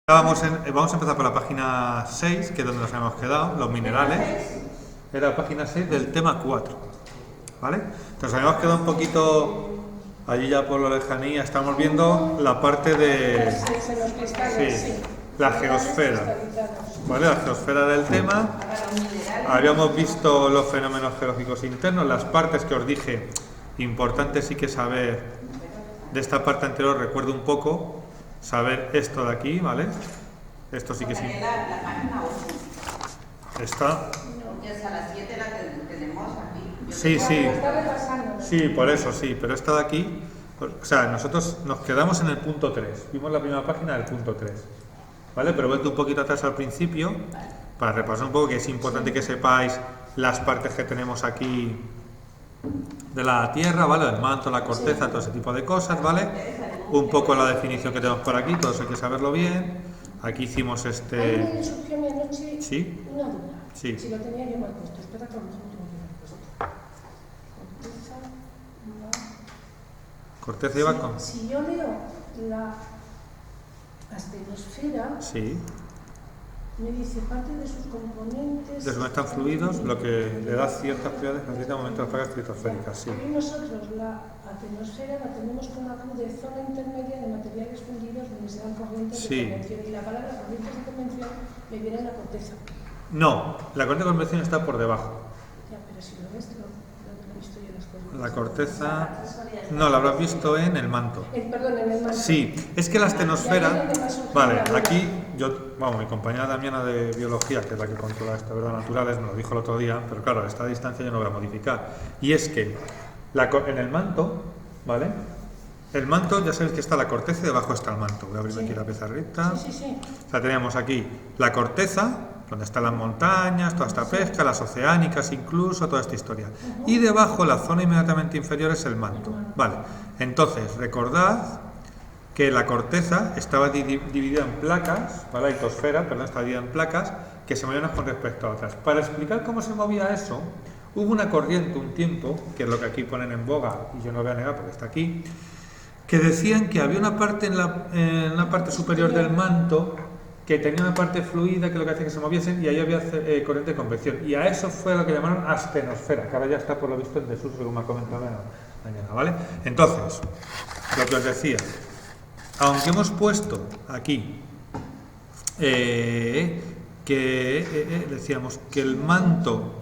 Vamos a empezar por la página 6, que es donde nos habíamos quedado, los minerales. Era la página 6 del tema 4. ¿Vale? Nos habíamos quedado un poquito allí ya por la lejanía. Estamos viendo la parte de... Sí, la geosfera. ¿Vale? La geosfera del tema. Habíamos visto los fenómenos geológicos internos, las partes que os dije, importante sí que saber de esta parte anterior, recuerdo un poco. Saber esto de aquí, ¿vale? Esto sí que sí. La página 8. Está. Porque hasta las 7 la tenemos aquí. Sí, sí. Sí, por eso sí, pero esta de aquí, o sea, nosotros nos quedamos en el punto 3. Vimos la primera página del punto 3. ¿Vale? Pero vuelto un poquito atrás al principio, para repasar un poco, que es importante que sepáis las partes que tenemos aquí de la Tierra, ¿vale? El manto, la corteza, todo ese tipo de cosas, ¿vale? Un poco la definición que tenemos por aquí, todo eso hay que saberlo bien. Aquí hicimos este... A mí me surgió mi anoche ¿Sí? una duda. Sí. Si lo tenía yo mal puesto, espera que a lo mejor tengo que mal puesto. Corteza iba con... Si yo leo la astenosfera, Sí. me dice parte de sus componentes... De están fluidos, lo que le da ciertas propiedades que necesita momentos de placas estratosféricas, sí. Y nosotros la atenosfera la tenemos con la Q de zona intermedia de materiales fundidos donde se dan corrientes Sí. de convección. Y la palabra corrientes de convección me viene en la corteza. No, la corteza de convección está por debajo. Ya, pero si lo ves, lo he visto yo en las corrientes. La corteza... No, la habrás visto en el manto. Perdón, en el manto. Sí, es que la astenosfera... Vale, aquí mi compañera Damiana de biología, que es la que controla esta verdad naturales, me lo dijo el otro día, pero claro, a esta distancia yo no voy a modificar. Y es que en el manto, ¿vale? El manto, ya sabéis que está la corteza y debajo está el manto. Voy a abrir aquí la pizarrita. Sí. O sea, tenemos aquí la corteza, donde están las montañas, toda esta pesca, las oceánicas incluso, toda esta historia. Y debajo, la zona inmediatamente inferior es el manto. Vale, entonces, recordad que la corteza estaba dividida en placas, ¿vale? La litosfera, perdón, estaba dividida en placas que se movían unas con respecto a otras. Para explicar cómo se movía eso, hubo una corriente un tiempo, que es lo que aquí ponen en boga, y yo no voy a negar porque está aquí, que decían que había una parte en la parte superior del manto que tenía una parte fluida que lo que hacía que se moviesen y ahí había corriente de convección. Y a eso fue lo que llamaron astenosfera, que ahora ya está por lo visto en desuso, según me ha comentado mañana, ¿vale? Entonces, lo que os decía, aunque hemos puesto aquí decíamos que el manto,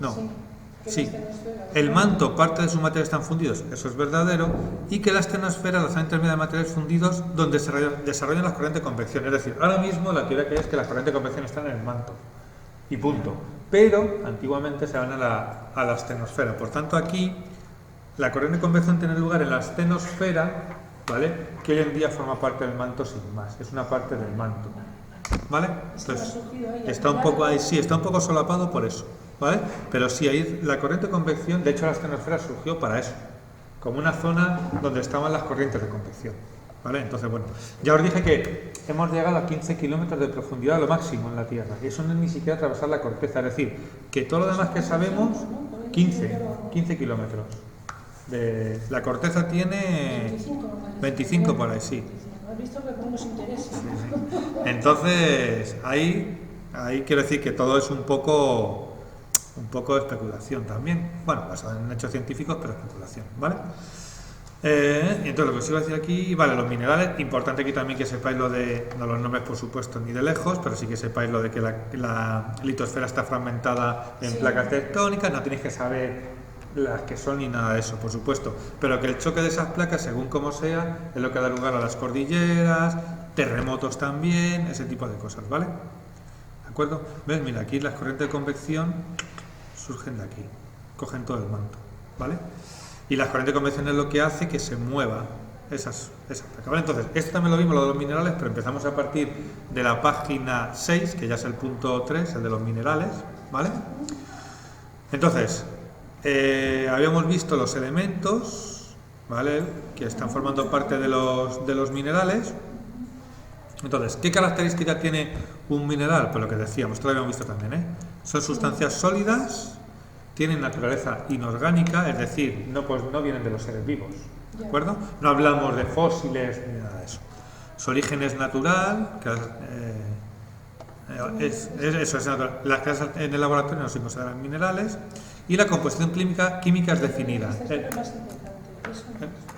el manto, parte de sus materiales están fundidos, eso es verdadero, y que la astenosfera, la zona intermedia de materiales fundidos, donde se desarrollan las corrientes de convección. Es decir, ahora mismo la teoría que hay es que las corrientes de convección están en el manto, y punto. Pero antiguamente se van a la astenosfera. Por tanto, aquí la corriente de convección tiene lugar en la astenosfera, ¿vale? Que hoy en día forma parte del manto sin más, es una parte del manto, ¿vale? Entonces, está un poco ahí, sí, está un poco solapado por eso, ¿vale? Pero sí, ahí la corriente de convección, de hecho la astenosfera surgió para eso, como una zona donde estaban las corrientes de convección, ¿vale? Entonces, bueno, ya os dije que hemos llegado a 15 kilómetros de profundidad, lo máximo en la Tierra, y eso no es ni siquiera atravesar la corteza, es decir, que todo lo demás que sabemos, 15 kilómetros. La corteza tiene 25 por ahí, sí. ¿Has visto que no nos interesa? Entonces, ahí quiero decir que todo es un poco de especulación también. Bueno, basado en hechos científicos, pero especulación, ¿vale? Entonces, lo que os iba a decir aquí, vale, los minerales, importante aquí también que sepáis lo de, no los nombres por supuesto ni de lejos, pero sí que sepáis lo de que la litosfera está fragmentada en placas tectónicas, no tenéis que saber las que son ni nada de eso, por supuesto, pero que el choque de esas placas, según como sea, es lo que da lugar a las cordilleras, terremotos también, ese tipo de cosas, ¿vale? ¿De acuerdo? ¿Ves? Mira, aquí las corrientes de convección surgen de aquí, cogen todo el manto, ¿vale? Y las corrientes de convección es lo que hace que se mueva esas placas, ¿vale? Entonces, esto también lo vimos, lo de los minerales, pero empezamos a partir de la página 6, que ya es el punto 3, el de los minerales, ¿vale? Entonces, habíamos visto los elementos, ¿vale? Que están formando parte de los minerales. Entonces, ¿qué característica tiene un mineral? Pues lo que decíamos, esto lo habíamos visto también, son sustancias sólidas, tienen naturaleza inorgánica, es decir, no vienen de los seres vivos, ¿de acuerdo? No hablamos de fósiles ni nada de eso. Su origen es natural, Eso es natural. Las clases en el laboratorio no se consideran minerales y la composición química es definida. Esto es lo más importante. Eso.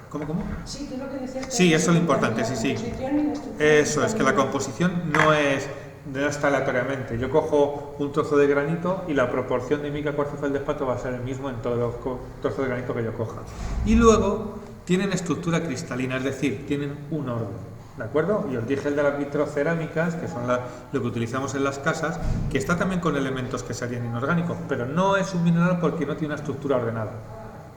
¿Cómo? Sí, que es lo que decía. Sí, eso es lo importante, sí. Composición y la estructura. Eso es, que la composición no está aleatoriamente. Yo cojo un trozo de granito y la proporción de mica, cuarzo y feldespato va a ser el mismo en todos los trozos de granito que yo coja. Y luego tienen estructura cristalina, es decir, tienen un orden. ¿De acuerdo? Y os dije el de las vitrocerámicas, que son lo que utilizamos en las casas, que está también con elementos que serían inorgánicos, pero no es un mineral porque no tiene una estructura ordenada.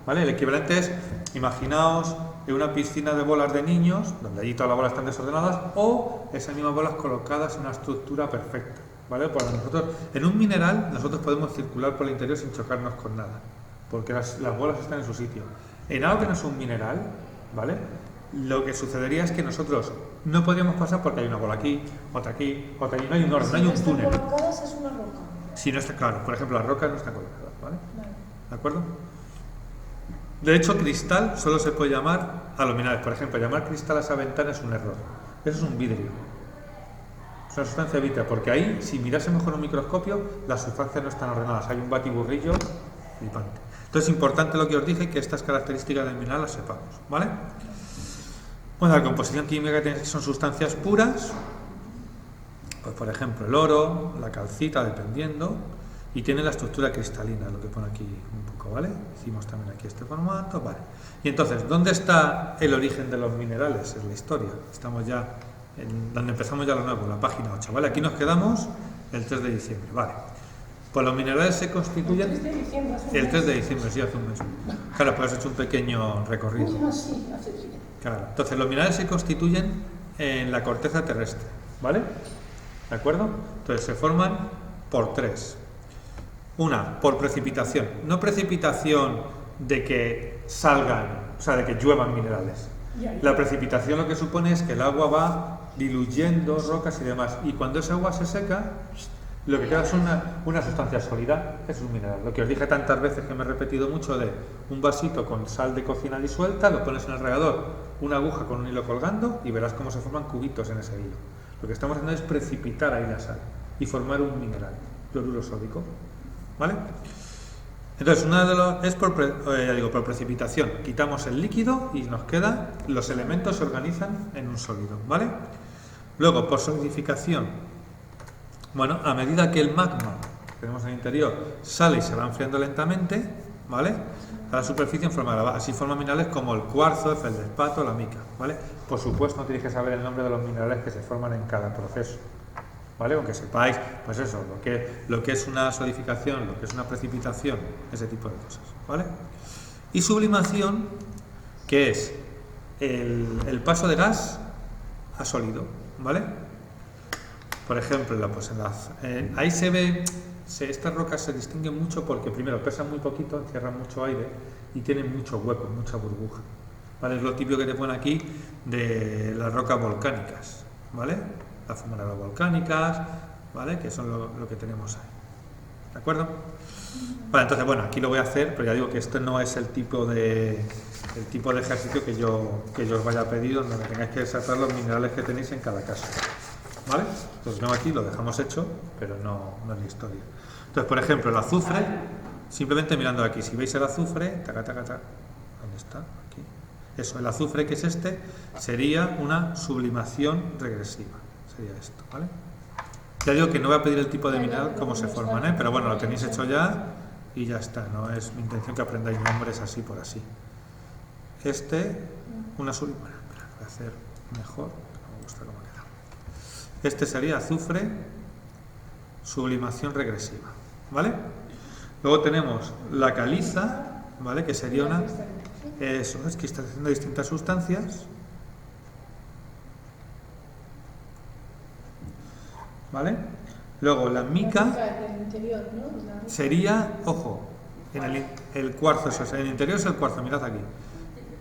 ¿Vale? El equivalente es, imaginaos, en una piscina de bolas de niños, donde allí todas las bolas están desordenadas, o esas mismas bolas colocadas en una estructura perfecta. ¿Vale? Porque nosotros, en un mineral, nosotros podemos circular por el interior sin chocarnos con nada, porque las bolas están en su sitio. En algo que no es un mineral, ¿vale? Lo que sucedería es que nosotros no podríamos pasar porque hay una bola aquí, otra allí, no hay un orden, no hay un túnel. Si no están colocadas es una roca. Si no está claro, por ejemplo, las rocas no están colocadas, ¿vale? ¿De acuerdo? De hecho, cristal solo se puede llamar a los minerales. Por ejemplo, llamar cristal a esa ventana es un error. Eso es un vidrio. Es una sustancia vítrea, porque ahí, si mirásemos con un microscopio, las sustancias no están ordenadas. Hay un batiburrillo flipante. Entonces, es importante lo que os dije, que estas características del mineral las sepamos, ¿vale? Bueno, la composición química que son sustancias puras, pues por ejemplo el oro, la calcita, dependiendo, y tiene la estructura cristalina, lo que pone aquí un poco, ¿vale? Hicimos también aquí este formato, ¿vale? Y entonces, ¿dónde está el origen de los minerales? En la historia. Estamos ya donde empezamos ya lo nuevo, la página 8, ¿vale? Aquí nos quedamos el 3 de diciembre, ¿vale? Pues los minerales se constituyen... El 3 de diciembre, el 3 de diciembre, sí, hace un mes. Claro, pues has hecho un pequeño recorrido. Sí, hace bien. Claro, entonces los minerales se constituyen en la corteza terrestre, ¿vale? ¿De acuerdo? Entonces se forman por tres. Una, por precipitación. No precipitación de que salgan, o sea, de que lluevan minerales. La precipitación lo que supone es que el agua va diluyendo rocas y demás. Y cuando esa agua se seca, lo que queda es una sustancia sólida, es un mineral. Lo que os dije tantas veces que me he repetido mucho de un vasito con sal de cocina disuelta, lo pones en el regador, una aguja con un hilo colgando y verás cómo se forman cubitos en ese hilo. Lo que estamos haciendo es precipitar ahí la sal y formar un mineral, cloruro sódico. ¿Vale? Entonces, una de los es por precipitación. Quitamos el líquido y nos queda, los elementos se organizan en un sólido, ¿vale? Luego, por solidificación, bueno, a medida que el magma que tenemos en el interior sale y se va enfriando lentamente, ¿vale? A la superficie en forma grabada. Así forman minerales como el cuarzo, el feldespato, la mica, ¿vale? Por supuesto, no tenéis que saber el nombre de los minerales que se forman en cada proceso, ¿vale? Aunque sepáis, pues eso, lo que es una solidificación, lo que es una precipitación, ese tipo de cosas, ¿vale? Y sublimación, que es el paso de gas a sólido, ¿vale? Por ejemplo, ahí se ve, estas rocas se distinguen mucho porque primero pesan muy poquito, encierran mucho aire y tienen mucho hueco, mucha burbuja, ¿vale? Es lo típico que te ponen aquí de las rocas volcánicas, ¿vale? Las fumarolas volcánicas, ¿vale? Que son lo que tenemos ahí, ¿de acuerdo? Vale, entonces, bueno, aquí lo voy a hacer, pero ya digo que esto no es el tipo de ejercicio que yo os vaya a pedir, donde me tengáis que sacar los minerales que tenéis en cada caso, ¿vale? Entonces, no, aquí lo dejamos hecho, pero no es la historia. Entonces, por ejemplo, el azufre, simplemente mirando aquí, si veis el azufre, ¿dónde está? Aquí. Eso, el azufre, que es este, sería una sublimación regresiva. Sería esto, ¿vale? Ya digo que no voy a pedir el tipo de mineral, cómo se forman, ¿eh? Pero bueno, lo tenéis hecho ya y ya está. No es mi intención que aprendáis nombres así por así. Una sublimación. Bueno, voy a hacer mejor, no me gusta cómo queda. Este sería azufre, sublimación regresiva, ¿vale? Luego tenemos la caliza, ¿vale? Que sería eso, es cristalización de distintas sustancias. ¿Vale? Luego la mica sería, ojo, el cuarzo, eso es, en el interior es el cuarzo, mirad aquí.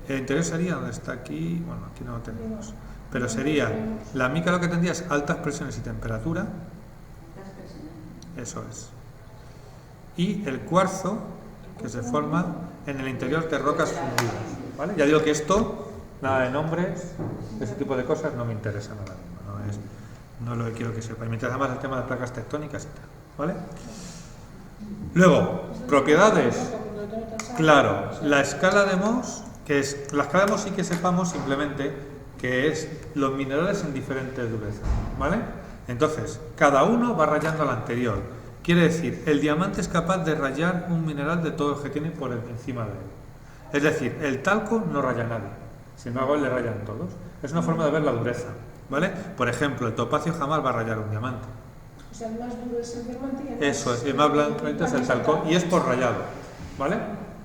El interior sería donde está aquí, bueno, aquí no lo tenemos, pero sería, la mica lo que tendría es altas presiones y temperatura, eso es. Y el cuarzo, que se forma en el interior de rocas fundidas, ¿vale? Ya digo que esto, nada de nombres, ese tipo de cosas no me interesa nada mismo, No es lo que quiero que sepáis. Me interesa más el tema de placas tectónicas y tal, ¿vale? Luego, propiedades. Claro, la escala de Mohs, que es... La escala de Mohs sí que sepamos simplemente que es los minerales en diferentes durezas, ¿vale? Entonces, cada uno va rayando al anterior. Quiere decir, el diamante es capaz de rayar un mineral de todos los que tiene por encima de él. Es decir, el talco no raya a nadie, sin embargo, él le rayan todos. Es una forma de ver la dureza, ¿vale? Por ejemplo, el topacio jamás va a rayar un diamante. O sea, el más duro es el diamante y el más... Eso es, el más blanco es el talco, y es por rayado, ¿vale?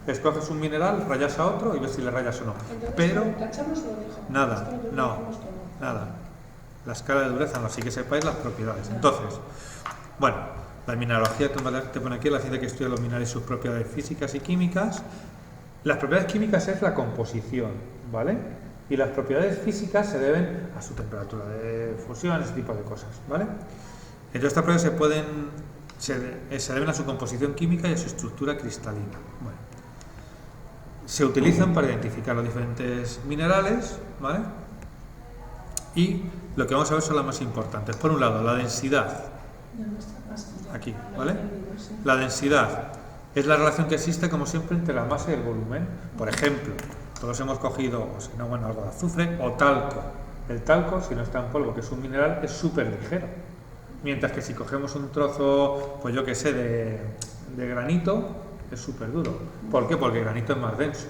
Escoges un mineral, rayas a otro y ves si le rayas o no. Entonces, Pero, tachamos lo dejo. nada, Esto no, decimos que no. nada. La escala de dureza no, así que sepáis las propiedades. Entonces, bueno, la mineralogía te pone aquí la ciencia que estudia los minerales y sus propiedades físicas y químicas. Las propiedades químicas es la composición, ¿vale? Y las propiedades físicas se deben a su temperatura de fusión, ese tipo de cosas, ¿vale? Entonces estas propiedades se deben a su composición química y a su estructura cristalina. Bueno, se utilizan para identificar los diferentes minerales, ¿vale? Y lo que vamos a ver son las más importantes. Por un lado, la densidad. Aquí, ¿vale? La densidad es la relación que existe, como siempre, entre la masa y el volumen. Por ejemplo, todos hemos cogido, o si no, bueno, algo de azufre o talco. El talco, si no está en polvo, que es un mineral, es súper ligero. Mientras que si cogemos un trozo, pues yo que sé, de granito, es súper duro. ¿Por qué? Porque el granito es más denso.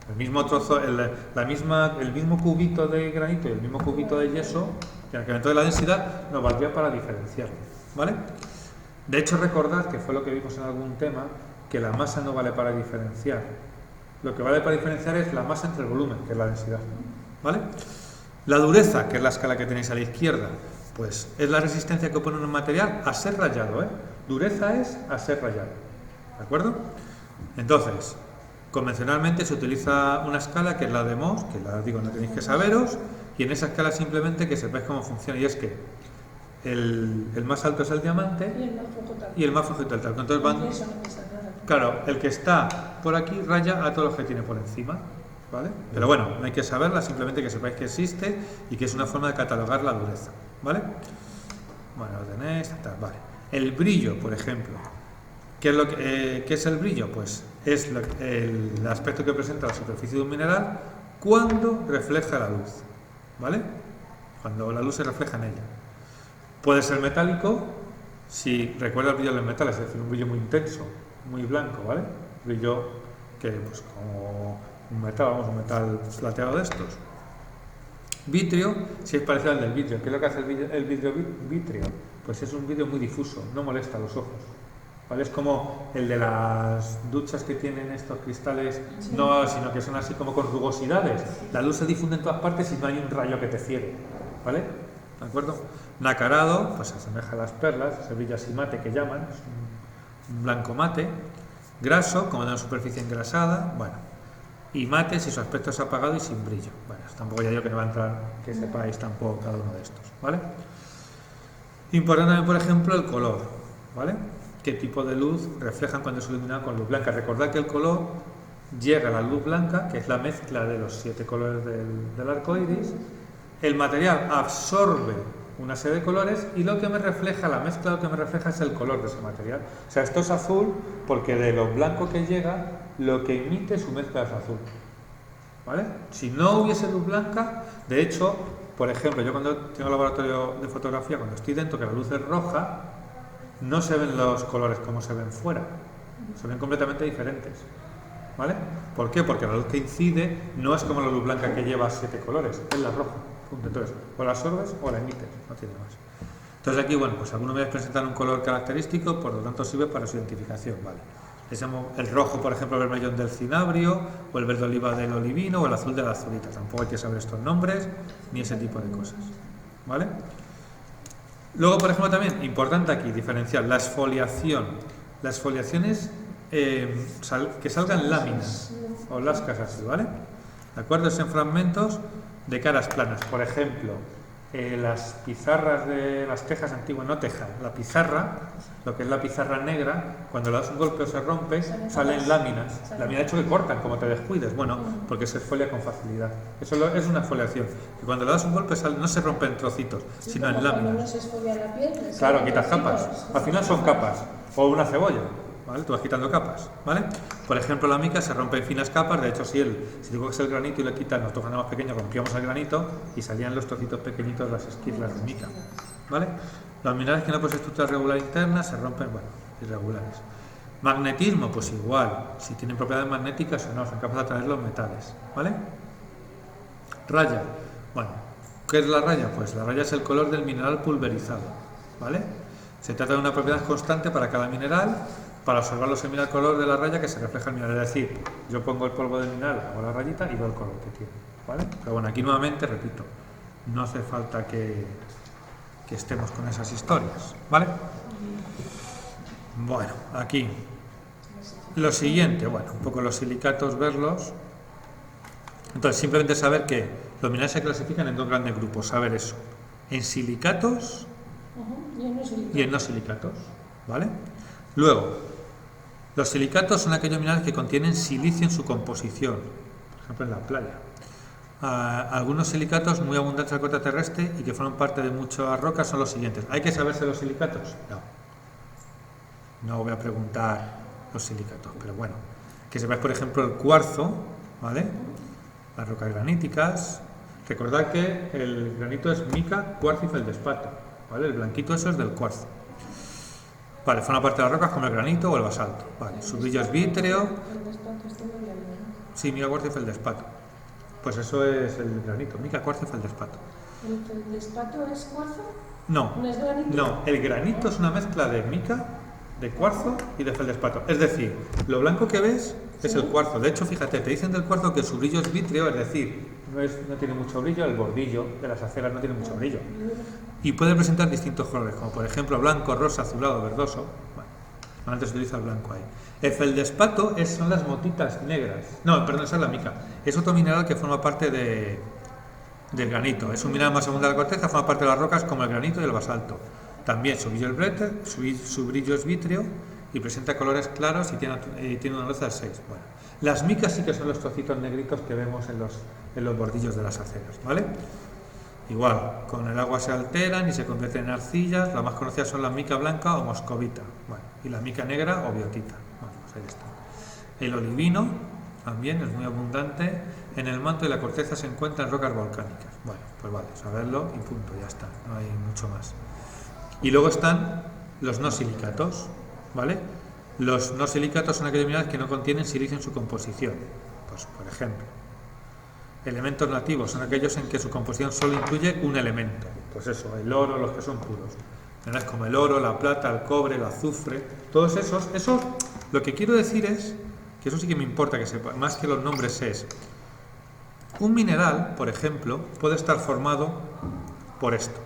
El mismo trozo, el mismo cubito de granito y el mismo cubito de yeso, que el incremento de la densidad nos valdría para diferenciarlo, ¿vale? De hecho, recordad que fue lo que vimos en algún tema, que la masa no vale para diferenciar. Lo que vale para diferenciar es la masa entre el volumen, que es la densidad, ¿vale? La dureza, que es la escala que tenéis a la izquierda, pues es la resistencia que opone un material a ser rayado, ¿eh? Dureza es a ser rayado, ¿de acuerdo? Entonces, convencionalmente se utiliza una escala que es la de Mohs, que la digo, no tenéis que saberos, y en esa escala simplemente que sepáis cómo funciona, y es que el más alto es el diamante y el más flojo es el talco. Entonces van, claro, el que está por aquí raya a todos los que tiene por encima, ¿vale? Pero bueno, no hay que saberla, simplemente que sepáis que existe y que es una forma de catalogar la dureza, ¿vale? Bueno, lo tenéis, vale. El brillo, por ejemplo. ¿Qué es el brillo? Pues es el aspecto que presenta la superficie de un mineral cuando refleja la luz, ¿vale? Cuando la luz se refleja en ella. Puede ser metálico, si recuerda el brillo de los metales, es decir, un brillo muy intenso, muy blanco, ¿vale? Brillo que, pues, como un metal, vamos, un metal plateado de estos. Vitrio, si es parecido al del vidrio. ¿Qué es lo que hace el vidrio vitrio? Pues es un vidrio muy difuso, no molesta a los ojos, ¿vale? Es como el de las duchas que tienen estos cristales, sí. No, sino que son así como con rugosidades. La luz se difunde en todas partes y no hay un rayo que te ciegue, ¿vale? ¿De acuerdo? Nacarado, pues se asemeja a las perlas, ese brillo así mate que llaman, es un blanco mate. Graso, como de una superficie engrasada, bueno. Y mate si su aspecto es apagado y sin brillo. Bueno, tampoco ya digo que no va a entrar, que sepáis tampoco cada uno de estos, ¿vale? Importante también, por ejemplo, el color, ¿vale? Qué tipo de luz reflejan cuando es iluminado con luz blanca. Recordad que el color llega a la luz blanca, que es la mezcla de los 7 colores del arco iris. El material absorbe una serie de colores y lo que me refleja, la mezcla lo que me refleja es el color de ese material. O sea, esto es azul porque de lo blanco que llega, lo que emite su mezcla es azul, ¿vale? Si no hubiese luz blanca, de hecho, por ejemplo, yo cuando tengo laboratorio de fotografía, cuando estoy dentro, que la luz es roja, no se ven los colores como se ven fuera, se ven completamente diferentes, ¿vale? ¿Por qué? Porque la luz que incide no es como la luz blanca que lleva 7 colores, es la roja. Entonces, o la absorbes o la emites, no tiene más. Entonces aquí, bueno, pues algunos me presentan un color característico, por lo tanto sirve para su identificación, ¿vale? El rojo, por ejemplo, el vermellón del cinabrio, o el verde oliva del olivino, o el azul de la azulita. Tampoco hay que saber estos nombres, ni ese tipo de cosas, ¿vale? Luego, por ejemplo, también, importante aquí, diferenciar la exfoliación. La exfoliación es que salgan láminas, o lascas así, ¿vale? ¿De acuerdo? Es en fragmentos de caras planas. Por ejemplo, las pizarras de las tejas antiguas, no tejas, la pizarra, lo que es la pizarra negra, cuando le das un golpe o se rompe, salen láminas. Láminas de hecho que cortan, como te descuides, bueno, porque se esfolia con facilidad. Eso es una exfoliación. Que cuando le das un golpe no se rompe en trocitos, Sí, sino en como láminas. cuando no se esfolia la piel, Claro, quitas capas. Al final son capas. O una cebolla, ¿vale? Tú vas quitando capas, ¿vale? Por ejemplo, la mica se rompe en finas capas. De hecho, si tú coges el granito y le quitas, nosotros cuando más pequeño rompíamos el granito y salían los trocitos pequeñitos, las esquirlas de mica, ¿vale? Los minerales que no poseen estructura regular interna se rompen, bueno, irregulares. Magnetismo, pues igual. Si tienen propiedades magnéticas o no, son capaces de atraer los metales, ¿vale? Raya, bueno, ¿qué es la raya? Pues la raya es el color del mineral pulverizado, ¿vale? Se trata de una propiedad constante para cada mineral. Para observarlo se mira el color de la raya que se refleja el mineral. Es decir, yo pongo el polvo del mineral, hago la rayita y veo el color que tiene, ¿vale? Pero bueno, aquí nuevamente, repito, no hace falta que estemos con esas historias, ¿vale? Bueno, aquí lo siguiente, bueno, un poco los silicatos, verlos. Entonces, simplemente saber que los minerales se clasifican en dos grandes grupos, saber eso, en silicatos y en no silicatos, ¿vale? Luego, los silicatos son aquellos minerales que contienen silicio en su composición, por ejemplo en la playa. Algunos silicatos muy abundantes en la corteza terrestre y que forman parte de muchas rocas son los siguientes. ¿Hay que saberse los silicatos? No voy a preguntar los silicatos, pero bueno, que sepáis por ejemplo el cuarzo, ¿vale? Las rocas graníticas. Recordad que el granito es mica, cuarzo y feldespato, ¿vale? El blanquito eso es del cuarzo. Vale, forma parte de las rocas como el granito o el basalto. Vale, su brillo es vítreo. Sí, mica, cuarzo y feldespato. Pues eso es el granito, mica, cuarzo y feldespato. ¿El feldespato es cuarzo? No, ¿No es granito? no, el granito es una mezcla de mica, de cuarzo y de feldespato. Es decir, lo blanco que ves es el cuarzo. De hecho, fíjate, te dicen del cuarzo que su brillo es vítreo, es decir, no tiene mucho brillo, el bordillo de las aceras no tiene mucho brillo. Y puede presentar distintos colores, como por ejemplo blanco, rosa, azulado, verdoso. Bueno, antes se utiliza el blanco ahí. El feldespato son las motitas negras. No, perdón, esa es la mica. Es otro mineral que forma parte del granito. Es un mineral más abundante de la corteza, forma parte de las rocas como el granito y el basalto. También su brillo es vítreo y presenta colores claros y tiene una luz de 6. Bueno, las micas sí que son los trocitos negritos que vemos en los bordillos de las aceras, ¿vale? Igual, con el agua se alteran y se convierten en arcillas. Las más conocidas son la mica blanca o moscovita, bueno, y la mica negra o biotita. Bueno, pues ahí está. El olivino también es muy abundante. En el manto y la corteza se encuentran rocas volcánicas. Bueno, pues vale, saberlo y punto, ya está, no hay mucho más. Y luego están los no silicatos, ¿vale? Los no silicatos son aquellos minerales que no contienen silicio en su composición. Pues, por ejemplo, elementos nativos son aquellos en que su composición solo incluye un elemento. Pues eso, el oro, los que son puros. Minerales como el oro, la plata, el cobre, el azufre, todos esos. Eso, lo que quiero decir es, que eso sí que me importa que sepa, más que los nombres es, un mineral, por ejemplo, puede estar formado por esto.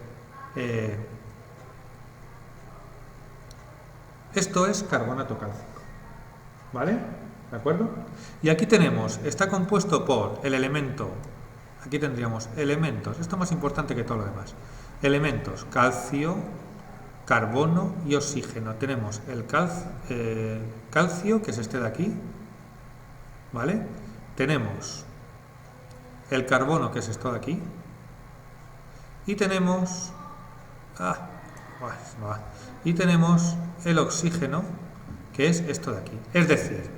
Esto es carbonato cálcico, ¿vale? ¿De acuerdo? Y aquí está compuesto por el elemento, aquí tendríamos elementos, esto es más importante que todo lo demás, elementos calcio, carbono y oxígeno. Tenemos el calcio, que es este de aquí, ¿vale? Tenemos el carbono, que es esto de aquí, y tenemos el oxígeno, que es esto de aquí. Es decir,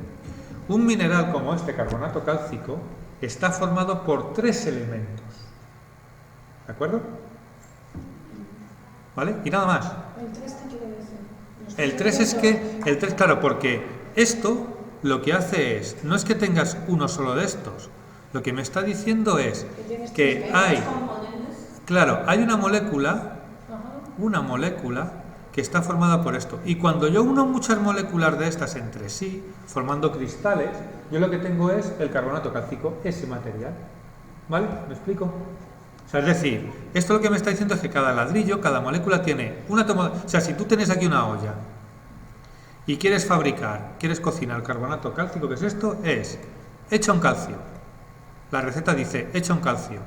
un mineral como este carbonato cálcico está formado por 3 elementos. ¿De acuerdo? ¿Vale? Y nada más. ¿El 3 qué quiere decir? El 3 es que, claro, porque esto lo que hace no es que tengas uno solo de estos. Lo que me está diciendo es que hay una molécula que está formada por esto. Y cuando yo uno muchas moléculas de estas entre sí, formando cristales, yo lo que tengo es el carbonato cálcico, ese material. ¿Vale? ¿Me explico? O sea, es decir, esto lo que me está diciendo es que cada ladrillo, cada molécula tiene un átomo. O sea, si tú tienes aquí una olla y quieres cocinar carbonato cálcico, que es esto, echa un calcio. La receta dice, echa un calcio,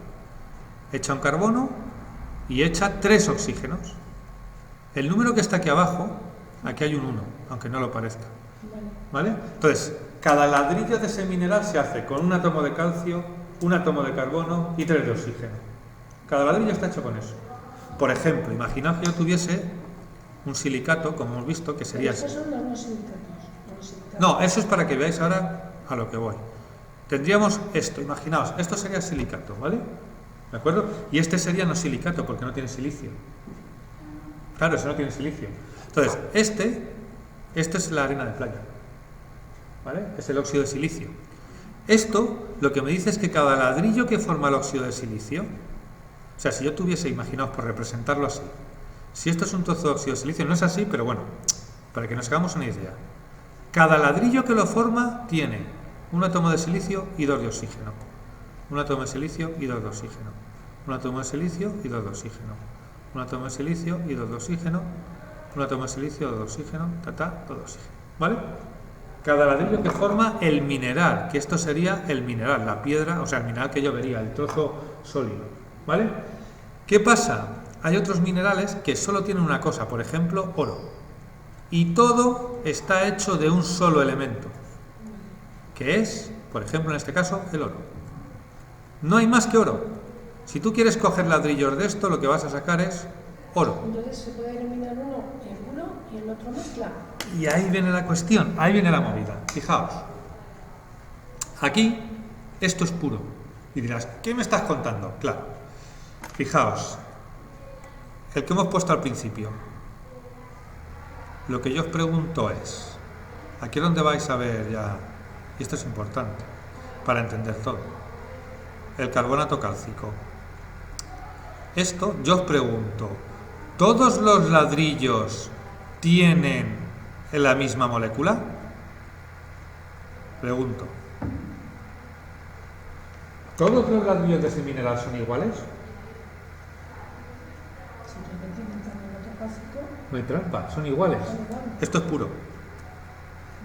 echa un carbono y echa 3 oxígenos. El número que está aquí abajo, aquí hay un 1, aunque no lo parezca. ¿Vale? Entonces, cada ladrillo de ese mineral se hace con un átomo de calcio, un átomo de carbono y 3 de oxígeno. Cada ladrillo está hecho con eso. Por ejemplo, imaginaos que yo tuviese un silicato, como hemos visto, que sería así. Esos son los no silicatos. No, eso es para que veáis ahora a lo que voy. Tendríamos esto, imaginaos, esto sería silicato, ¿vale? ¿De acuerdo? Y este sería no silicato porque no tiene silicio. Claro, eso no tiene silicio. Entonces, este es la arena de playa, ¿vale? Es el óxido de silicio. Esto lo que me dice es que cada ladrillo que forma el óxido de silicio, o sea, si yo tuviese, imaginaos por representarlo así, si esto es un trozo de óxido de silicio, no es así, pero bueno, para que nos hagamos una idea. Cada ladrillo que lo forma tiene un átomo de silicio y 2 de oxígeno. Un átomo de silicio y 2 de oxígeno. Un átomo de silicio y 2 de oxígeno. Un átomo de silicio y 2 de oxígeno. Un átomo de silicio, 2 de oxígeno, 2 de oxígeno. ¿Vale? Cada ladrillo que forma el mineral, que esto sería el mineral, la piedra, o sea, el mineral que yo vería, el trozo sólido. ¿Vale? ¿Qué pasa? Hay otros minerales que solo tienen una cosa, por ejemplo, oro. Y todo está hecho de un solo elemento, que es, por ejemplo, en este caso, el oro. No hay más que oro. Si tú quieres coger ladrillos de esto, lo que vas a sacar es oro. Entonces se puede eliminar uno en uno y el otro mezcla. Y ahí viene la cuestión, ahí viene la movida. Fijaos. Aquí, esto es puro. Y dirás, ¿qué me estás contando? Claro. Fijaos. El que hemos puesto al principio. Lo que yo os pregunto es, aquí es donde vais a ver ya, y esto es importante, para entender todo, el carbonato cálcico. Esto, yo os pregunto, ¿todos los ladrillos tienen la misma molécula? Pregunto. ¿Todos los ladrillos de ese mineral son iguales? No hay trampa, son iguales. Esto es puro.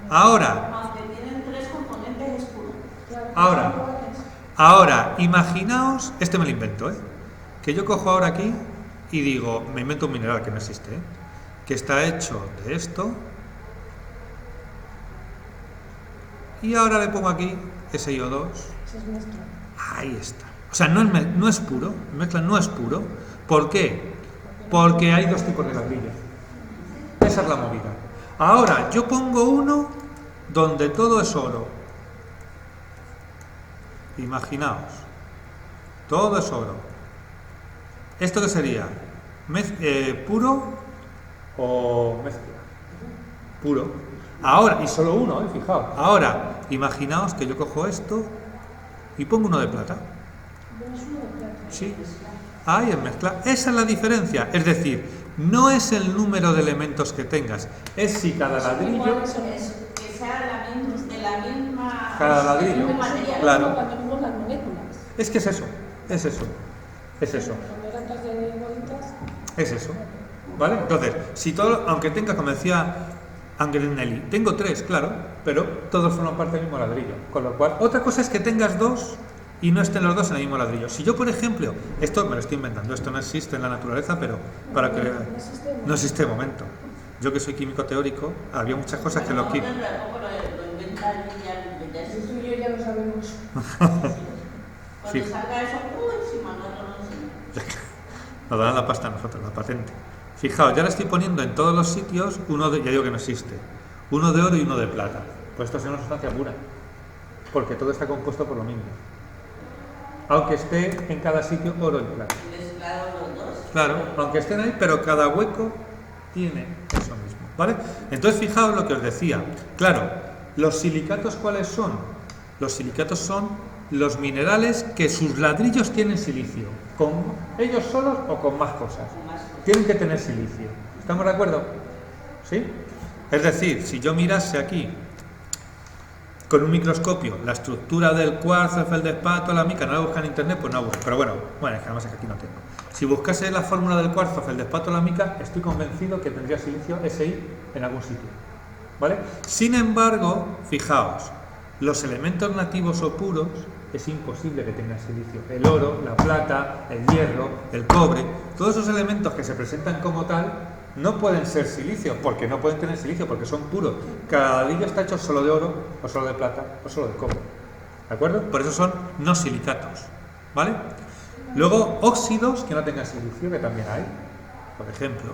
Ahora, Aunque tienen 3 componentes, es puro. ahora, imaginaos, este me lo invento, que yo cojo ahora aquí y digo, me invento un mineral que no existe, que está hecho de esto, y ahora le pongo aquí SiO2. Ahí está. O sea, no es puro, mezcla no es puro. ¿Por qué? Porque hay 2 tipos de ladrillos. Esa es la movida. Ahora, yo pongo uno donde todo es oro. Imaginaos. Todo es oro. ¿Esto qué sería? ¿Puro o mezcla? Puro. Ahora, y solo uno, fijaos. Ahora, imaginaos que yo cojo esto y pongo uno de plata. Sí. Ahí es mezcla. Esa es la diferencia. Es decir, no es el número de elementos que tengas, es si cada ladrillo... Es que sea de la misma... Cada ladrillo. mismo material. Claro. Cuando vimos las moléculas. Es que es eso. Es eso. Es eso. Cuando eran tas de bolitas. Es eso. ¿Vale? Entonces, si todo, aunque tenga, como decía Angrenelli, tengo 3, claro, pero todos forman parte del mismo ladrillo. Con lo cual, otra cosa es que tengas 2 y no estén los 2 en el mismo ladrillo. Si yo, por ejemplo, esto me lo estoy inventando, esto no existe en la naturaleza, pero para que no existe de momento. Yo que soy químico teórico, había muchas cosas que los químicos... Lo inventan y ya El tuyo ya lo sabemos. Cuando salga eso, si mandarlo no sé. Nos darán la pasta a nosotros, la patente. Fijaos, ya la estoy poniendo en todos los sitios, uno de, ya digo que no existe, uno de oro y uno de plata. Pues esto es una sustancia pura, porque todo está compuesto por lo mismo. Aunque esté en cada sitio oro y plata. Mezclados los dos. Claro, aunque estén ahí, pero cada hueco tiene eso mismo, ¿vale? Entonces fijaos lo que os decía. Claro, ¿los silicatos cuáles son? Los silicatos son los minerales que sus ladrillos tienen silicio, con ellos solos o con más cosas. Tienen que tener silicio. ¿Estamos de acuerdo? ¿Sí? Es decir, si yo mirase aquí con un microscopio la estructura del cuarzo, el feldespato, la mica, no la busca en internet, pues no aburre. Pero bueno, es que además es que aquí no tengo. Si buscase la fórmula del cuarzo, feldespato, la mica, estoy convencido que tendría silicio Si en algún sitio. ¿Vale? Sin embargo, fijaos, Los elementos nativos o puros es imposible que tengan silicio. El oro, la plata, el hierro, el cobre, todos esos elementos que se presentan como tal no pueden ser silicio, porque no pueden tener silicio, porque son puros. Cada ladrillo está hecho solo de oro, o solo de plata, o solo de cobre. ¿De acuerdo? Por eso son no silicatos. ¿Vale? Luego, óxidos que no tengan silicio, que también hay. Por ejemplo,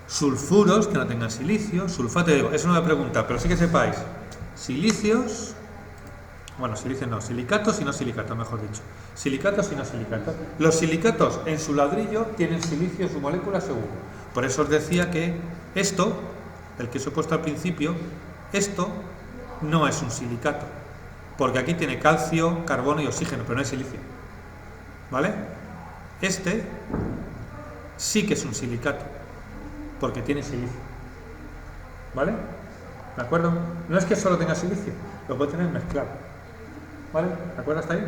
sulfuros que no tengan silicio, sulfato, digo, es una pregunta, pero sí que sepáis, silicios, bueno, silicios no, silicatos y no silicatos, mejor dicho. Silicatos y no silicatos. Los silicatos en su ladrillo tienen silicio en su molécula seguro. Por eso os decía que esto, el que os he puesto al principio, esto no es un silicato, porque aquí tiene calcio, carbono y oxígeno, pero no hay silicio. ¿Vale? Este sí que es un silicato, porque tiene silicio. ¿Vale? ¿De acuerdo? No es que solo tenga silicio, lo puede tener mezclado. ¿Vale? ¿De acuerdo hasta ahí?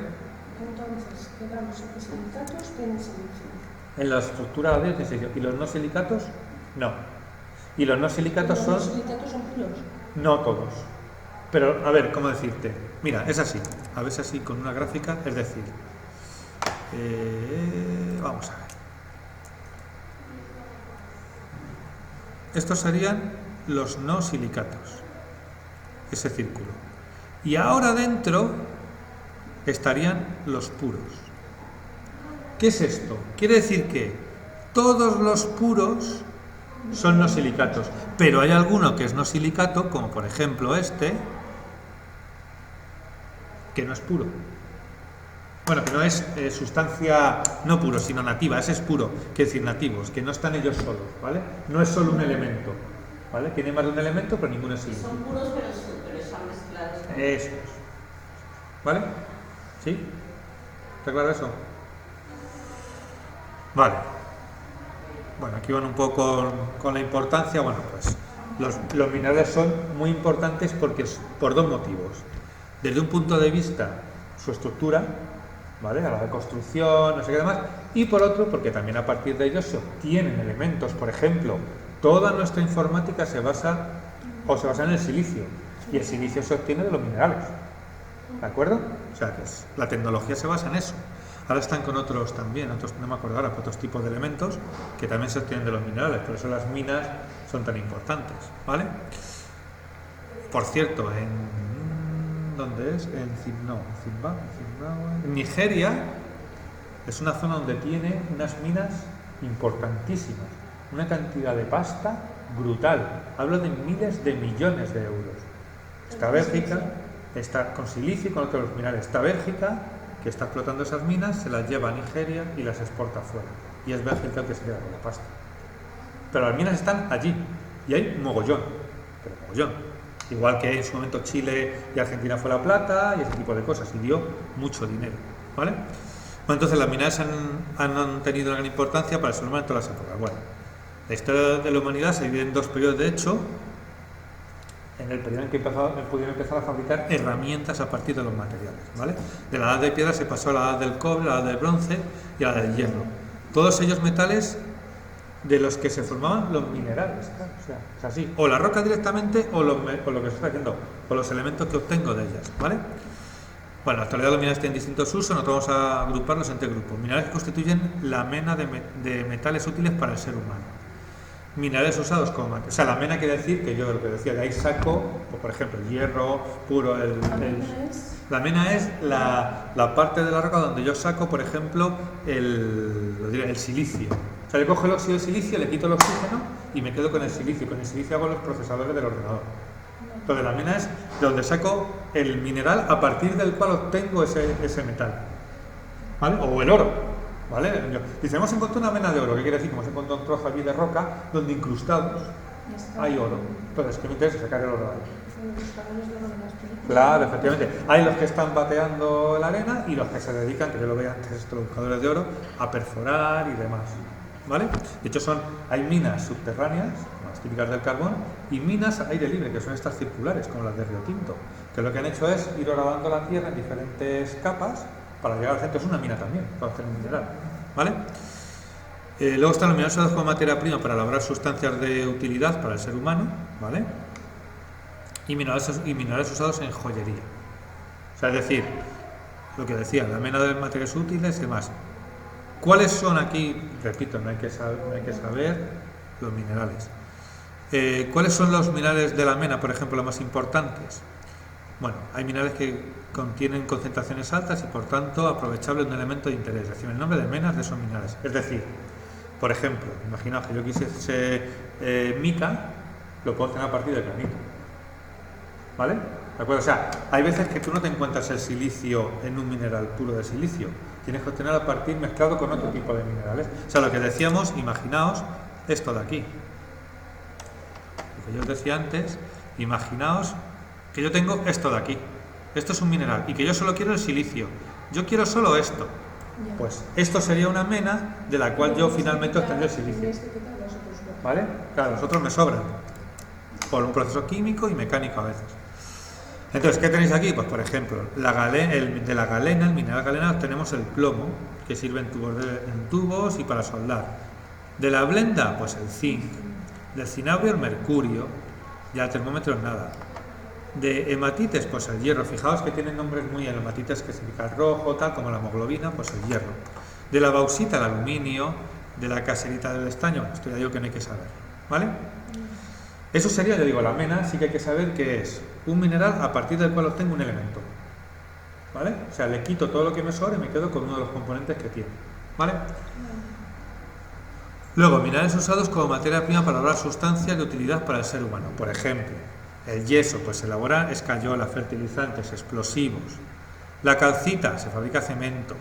Entonces, quedamos en que silicatos tienen silicio. En la estructura de silicio. ¿Y los no silicatos? No. Y los no silicatos son... ¿Los silicatos son puros? No todos. Pero, a ver, ¿cómo decirte? Mira, es así. A veces así con una gráfica, es decir... vamos a ver. Estos serían los no silicatos. Ese círculo. Y ahora dentro estarían los puros. ¿Qué es esto? Quiere decir que todos los puros son no silicatos, pero hay alguno que es no silicato, como por ejemplo este, que no es puro. Bueno, que no es sustancia no puro, sino nativa, ese es puro, quiere decir nativos, que no están ellos solos, ¿vale? No es solo un elemento, ¿vale? Tiene más de un elemento, pero ninguno es silicio. Son puros, pero están mezclados. Eso es. ¿Vale? ¿Sí? ¿Está claro eso? Vale. Bueno, aquí van un poco con la importancia. Bueno, pues los minerales son muy importantes porque por dos motivos. Desde un punto de vista, su estructura, ¿vale? A la de construcción, no sé qué demás. Y por otro, porque también a partir de ellos se obtienen elementos. Por ejemplo, toda nuestra informática se basa en el silicio. Y el silicio se obtiene de los minerales. ¿De acuerdo? O sea, que la tecnología se basa en eso. Ahora están con otros también, otros, no me acuerdo ahora, otros tipos de elementos que también se obtienen de los minerales. Por eso las minas son tan importantes. ¿Vale? Por cierto, ¿dónde es? En Nigeria es una zona donde tiene unas minas importantísimas. Una cantidad de pasta brutal. Hablo de miles de millones de euros. Está Bélgica, está con silicio y con otros minerales. Está Bélgica, que está explotando esas minas, se las lleva a Nigeria y las exporta afuera. Y es Bélgica el que se queda con la pasta. Pero las minas están allí y hay mogollón, pero mogollón. Igual que en su momento Chile y Argentina fue la plata y ese tipo de cosas, y dio mucho dinero. ¿Vale? Bueno, entonces las minas han tenido gran importancia para el ser humano en todas las épocas. Bueno, la historia de la humanidad se divide en dos periodos, de hecho. En el periodo en que pudieron empezar a fabricar herramientas a partir de los materiales, ¿vale? De la edad de piedra se pasó a la edad del cobre, a la edad del bronce y a la del hierro. Todos ellos metales de los que se formaban los minerales, claro, o sea, es así. O la roca directamente o lo que se está haciendo, o los elementos que obtengo de ellas, ¿vale? Bueno, en la actualidad los minerales tienen distintos usos, nosotros vamos a agruparlos en tres grupos. Minerales que constituyen la mena de metales útiles para el ser humano. Minerales usados como material. O sea, la mena quiere decir que yo lo que decía, de ahí saco, pues, por ejemplo, el hierro puro. La mena es la parte de la roca donde yo saco, por ejemplo, el silicio. O sea, yo cojo el óxido de silicio, le quito el oxígeno y me quedo con el silicio. Con el silicio hago los procesadores del ordenador. Entonces, la mena es de donde saco el mineral a partir del cual obtengo ese metal. ¿Vale? O el oro. ¿Vale? Dice, hemos encontrado una mena de oro. ¿Qué quiere decir? Que hemos encontrado un trozo aquí de roca donde incrustados hay oro. Entonces, ¿qué me interesa? Sacar el oro de ahí. Claro, efectivamente. Hay los que están bateando la arena y los que se dedican, que yo lo veía antes, estos buscadores de oro, a perforar y demás. ¿Vale? De hecho, hay minas subterráneas, las típicas del carbón, y minas al aire libre, que son estas circulares, como las de Río Tinto, que lo que han hecho es ir horadando la tierra en diferentes capas para llegar al centro. Es una mina también, para hacer un mineral. ¿Vale? Luego están los minerales usados como materia prima para elaborar sustancias de utilidad para el ser humano, ¿vale? Y minerales usados en joyería. O sea, es decir, lo que decía, la mena de materiales útiles y demás. ¿Cuáles son aquí? Repito, no hay que saber los minerales. ¿Cuáles son los minerales de la mena, por ejemplo, los más importantes? Bueno, hay minerales que contienen concentraciones altas y por tanto aprovechable un elemento de interés. Recibe el nombre de menas de esos minerales. Es decir, por ejemplo, imaginaos que yo quisiese mica, lo puedo obtener a partir del granito. ¿Vale? ¿De acuerdo? O sea, hay veces que tú no te encuentras el silicio en un mineral puro de silicio. Tienes que obtener a partir mezclado con otro tipo de minerales. O sea, lo que decíamos, imaginaos esto de aquí. Lo que yo os decía antes, imaginaos que yo tengo esto de aquí. Esto es un mineral y que yo solo quiero el silicio. Yo quiero solo esto. Pues esto sería una mena de la cual yo finalmente obtendré el silicio. ¿Vale? Claro, los otros me sobran. Por un proceso químico y mecánico a veces. Entonces, ¿qué tenéis aquí? Pues por ejemplo, de la galena, el mineral galena, tenemos el plomo, que sirve en tubos y para soldar. De la blenda, pues el zinc. Del cinabrio, el mercurio. Ya el termómetro es nada. De hematites, pues el hierro. Fijaos que tienen nombres muy hematites que significa rojo, tal como la hemoglobina, pues el hierro. De la bauxita, el aluminio. De la caserita del estaño, esto ya digo que no hay que saber. ¿Vale? Eso sería, yo digo, la mena, sí que hay que saber que es un mineral a partir del cual obtengo un elemento. ¿Vale? O sea, le quito todo lo que me sobra y me quedo con uno de los componentes que tiene. ¿Vale? Luego, minerales usados como materia prima para elaborar sustancias de utilidad para el ser humano. Por ejemplo, el yeso, pues se elabora escayola, fertilizantes, explosivos. La calcita, se fabrica cemento.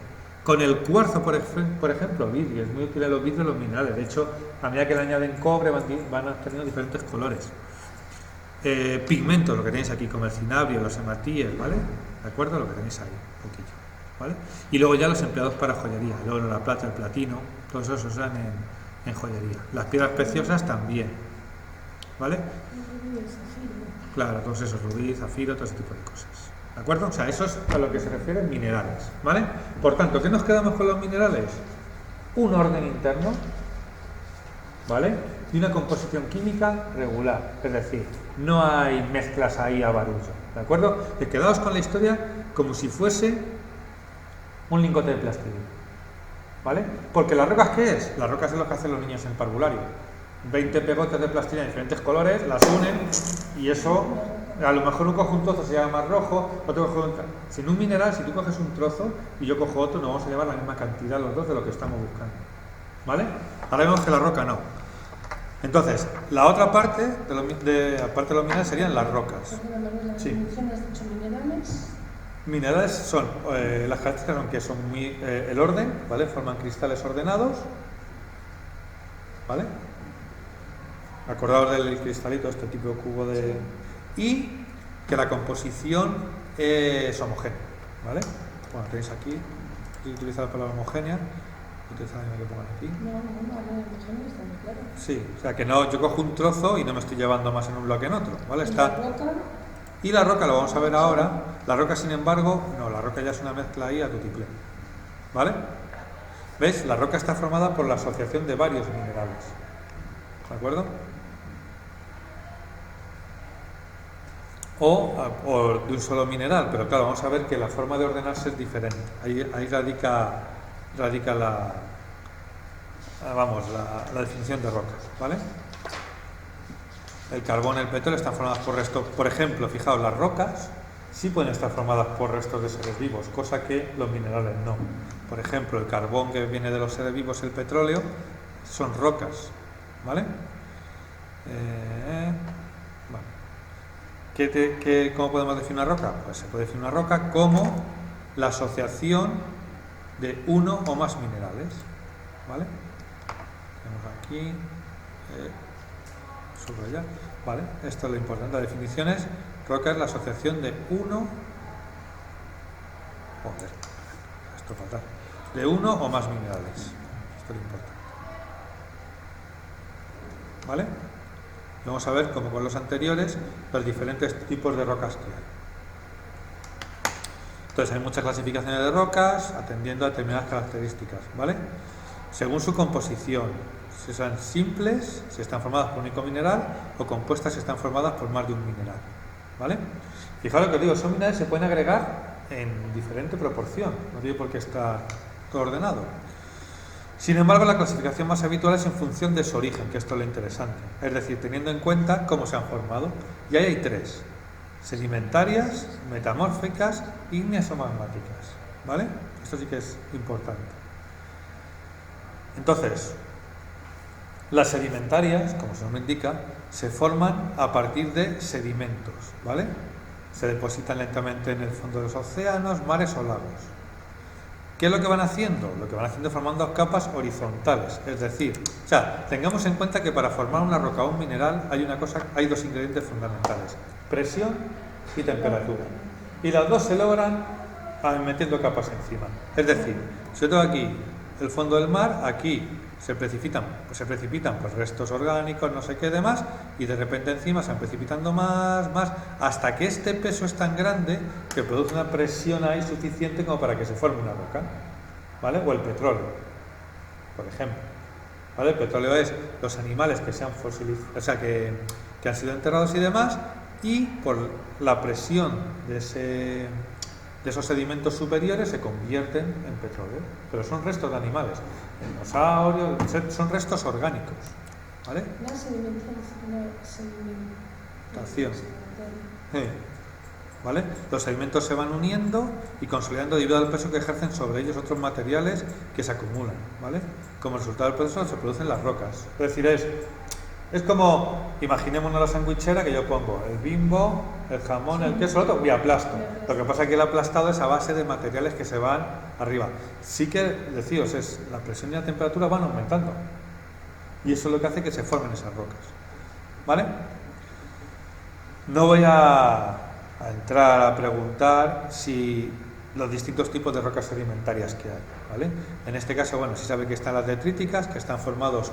Con el cuarzo, por ejemplo, vidrio. Es muy útil en los vidrios los minerales. De hecho, a medida que le añaden cobre van obteniendo diferentes colores. Pigmentos, lo que tenéis aquí, como el cinabrio, los hematíes, ¿vale? ¿De acuerdo? Lo que tenéis ahí, un poquillo, ¿vale? Y luego ya los empleados para joyería. El oro, la plata, el platino, todos esos se usan en joyería. Las piedras preciosas también, ¿vale? Claro, todos esos, rubí, zafiro, todo ese tipo de cosas. ¿De acuerdo? O sea, eso es a lo que se refiere minerales, ¿vale? Por tanto, ¿qué nos quedamos con los minerales? Un orden interno, ¿vale? Y una composición química regular, es decir, no hay mezclas ahí a barullo, ¿de acuerdo? Y quedaos con la historia como si fuese un lingote de plastilina, ¿vale? Porque las rocas, ¿qué es? Las rocas es lo que hacen los niños en parvulario. 20 pegotes de plastilina de diferentes colores, las unen y eso, a lo mejor uno coge un trozo, se llama más rojo, otro coge otro. Sin un mineral, si tú coges un trozo y yo cojo otro, no vamos a llevar la misma cantidad los dos de lo que estamos buscando, ¿vale? Ahora vemos que la roca no. Entonces, la otra parte, aparte de los minerales, serían las rocas. Sí. Minerales son, las características son que son el orden, ¿vale? Forman cristales ordenados, ¿vale? Acordaos del cristalito, este tipo de cubo de... Y que la composición es homogénea, ¿vale? Bueno, tenéis aquí, utiliza la palabra homogénea, utiliza la misma que pongan aquí. No, homogénea está muy claro. Sí, o sea que no, yo cojo un trozo y no me estoy llevando más en un bloque que en otro, ¿vale? Está... ¿La roca? Y la roca, lo vamos a ver ahora, la roca sin embargo, no, la roca ya es una mezcla ahí a tutiplén, ¿vale? ¿Ves? La roca está formada por la asociación de varios minerales, ¿de acuerdo? O de un solo mineral, pero claro, vamos a ver que la forma de ordenarse es diferente. Ahí radica la definición de rocas, ¿vale? El carbón y el petróleo están formadas por restos. Por ejemplo, fijaos, las rocas sí pueden estar formadas por restos de seres vivos, cosa que los minerales no. Por ejemplo, el carbón que viene de los seres vivos, el petróleo, son rocas, ¿vale? ¿Cómo podemos definir una roca? Pues se puede definir una roca como la asociación de uno o más minerales, ¿vale? Tenemos aquí, subrayar, ¿vale? Esto es lo importante. La definición es, roca es la asociación de de uno o más minerales. Esto es lo importante, ¿vale? Vamos a ver, como con los anteriores, los diferentes tipos de rocas que hay. Entonces hay muchas clasificaciones de rocas atendiendo a determinadas características, ¿vale? Según su composición, si son simples, si están formadas por un único mineral, o compuestas si están formadas por más de un mineral, ¿vale? Fijaos lo que os digo, son minerales que se pueden agregar en diferente proporción, no tiene por qué estar todo ordenado. Sin embargo, la clasificación más habitual es en función de su origen, que esto es lo interesante, es decir, teniendo en cuenta cómo se han formado. Y ahí hay tres: sedimentarias, metamórficas, ígneas o magmáticas, ¿vale? Esto sí que es importante. Entonces, las sedimentarias, como su nombre indica, se forman a partir de sedimentos, ¿vale? Se depositan lentamente en el fondo de los océanos, mares o lagos. ¿Qué es lo que van haciendo? Lo que van haciendo es formando capas horizontales, es decir, tengamos en cuenta que para formar una roca o un mineral hay dos ingredientes fundamentales: presión y temperatura. Y las dos se logran metiendo capas encima. Es decir, si yo tengo aquí el fondo del mar, aquí se precipitan pues restos orgánicos, no sé qué demás, y de repente encima se van precipitando más, hasta que este peso es tan grande que produce una presión ahí suficiente como para que se forme una roca, ¿vale? O el petróleo, por ejemplo, ¿vale? El petróleo es los animales que se han fosilizado, o sea, que han sido enterrados y demás, y por la presión de esos sedimentos superiores se convierten en petróleo, pero son restos de animales, dinosaurios, son restos orgánicos, ¿vale? La sedimentación. ¿Vale? Los sedimentos se van uniendo y consolidando debido al peso que ejercen sobre ellos otros materiales que se acumulan, ¿vale? Como resultado del proceso se producen las rocas. Es decir, es como, imaginémonos la sandwichera que yo pongo el Bimbo, el jamón, el queso, el otro, y aplasto. Lo que pasa es que el aplastado es a base de materiales que se van arriba. Sí que, deciros, la presión y la temperatura van aumentando. Y eso es lo que hace que se formen esas rocas. ¿Vale? No voy a entrar a preguntar si los distintos tipos de rocas sedimentarias que hay, ¿vale? En este caso, bueno, sí sabe que están las detríticas, que están formados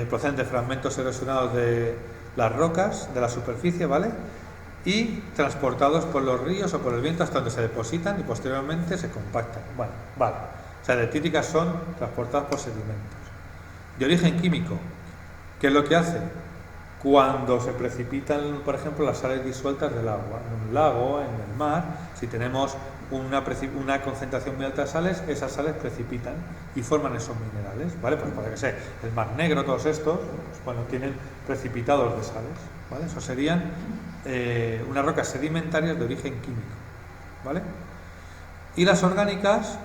proceden de fragmentos erosionados de las rocas, de la superficie, ¿vale? Y transportados por los ríos o por el viento hasta donde se depositan y posteriormente se compactan. Bueno, vale. O sea, detríticas son transportadas por sedimentos. De origen químico, ¿qué es lo que hace? Cuando se precipitan, por ejemplo, las sales disueltas del agua, en un lago, en el mar, si tenemos una concentración muy alta de sales, esas sales precipitan y forman esos minerales, ¿vale? Pues para que sea el Mar Negro, todos estos, pues, bueno, tienen precipitados de sales, ¿vale? Eso serían unas rocas sedimentarias de origen químico, ¿vale? Y las orgánicas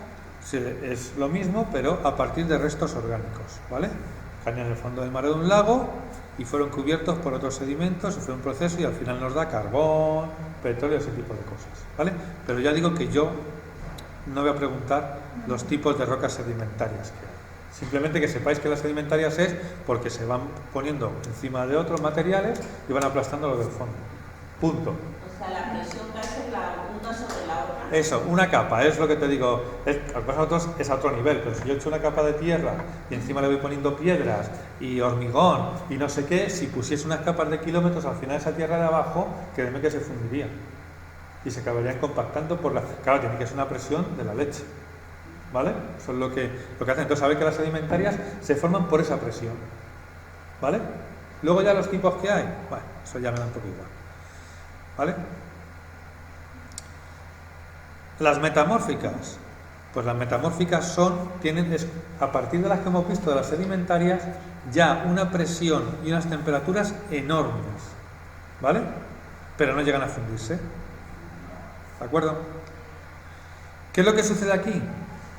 es lo mismo, pero a partir de restos orgánicos, ¿vale? Caen en el fondo del mar o de un lago y fueron cubiertos por otros sedimentos, fue un proceso y al final nos da carbón, petróleo, ese tipo de cosas, ¿vale? Pero ya digo que yo no voy a preguntar los tipos de rocas sedimentarias que hay. Simplemente que sepáis que las sedimentarias es porque se van poniendo encima de otros materiales y van aplastando lo del fondo. Punto. O sea, la presión que hace una sobre la otra. Eso, una capa, es lo que te digo. Lo que pasa a nosotros es a otro nivel, pero si yo echo una capa de tierra y encima le voy poniendo piedras y hormigón y no sé qué, si pusiese unas capas de kilómetros, al final esa tierra de abajo, créeme que se fundiría y se acabarían compactando por la... Claro, tiene que ser una presión de la leche, ¿vale? Eso es lo que hacen. Entonces, sabéis que las sedimentarias se forman por esa presión, ¿vale? Luego ya los tipos que hay, bueno, eso ya me da un poco igual, ¿vale? Las metamórficas, pues las metamórficas tienen a partir de las que hemos visto de las sedimentarias, ya una presión y unas temperaturas enormes, ¿vale? Pero no llegan a fundirse, ¿de acuerdo? ¿Qué es lo que sucede aquí?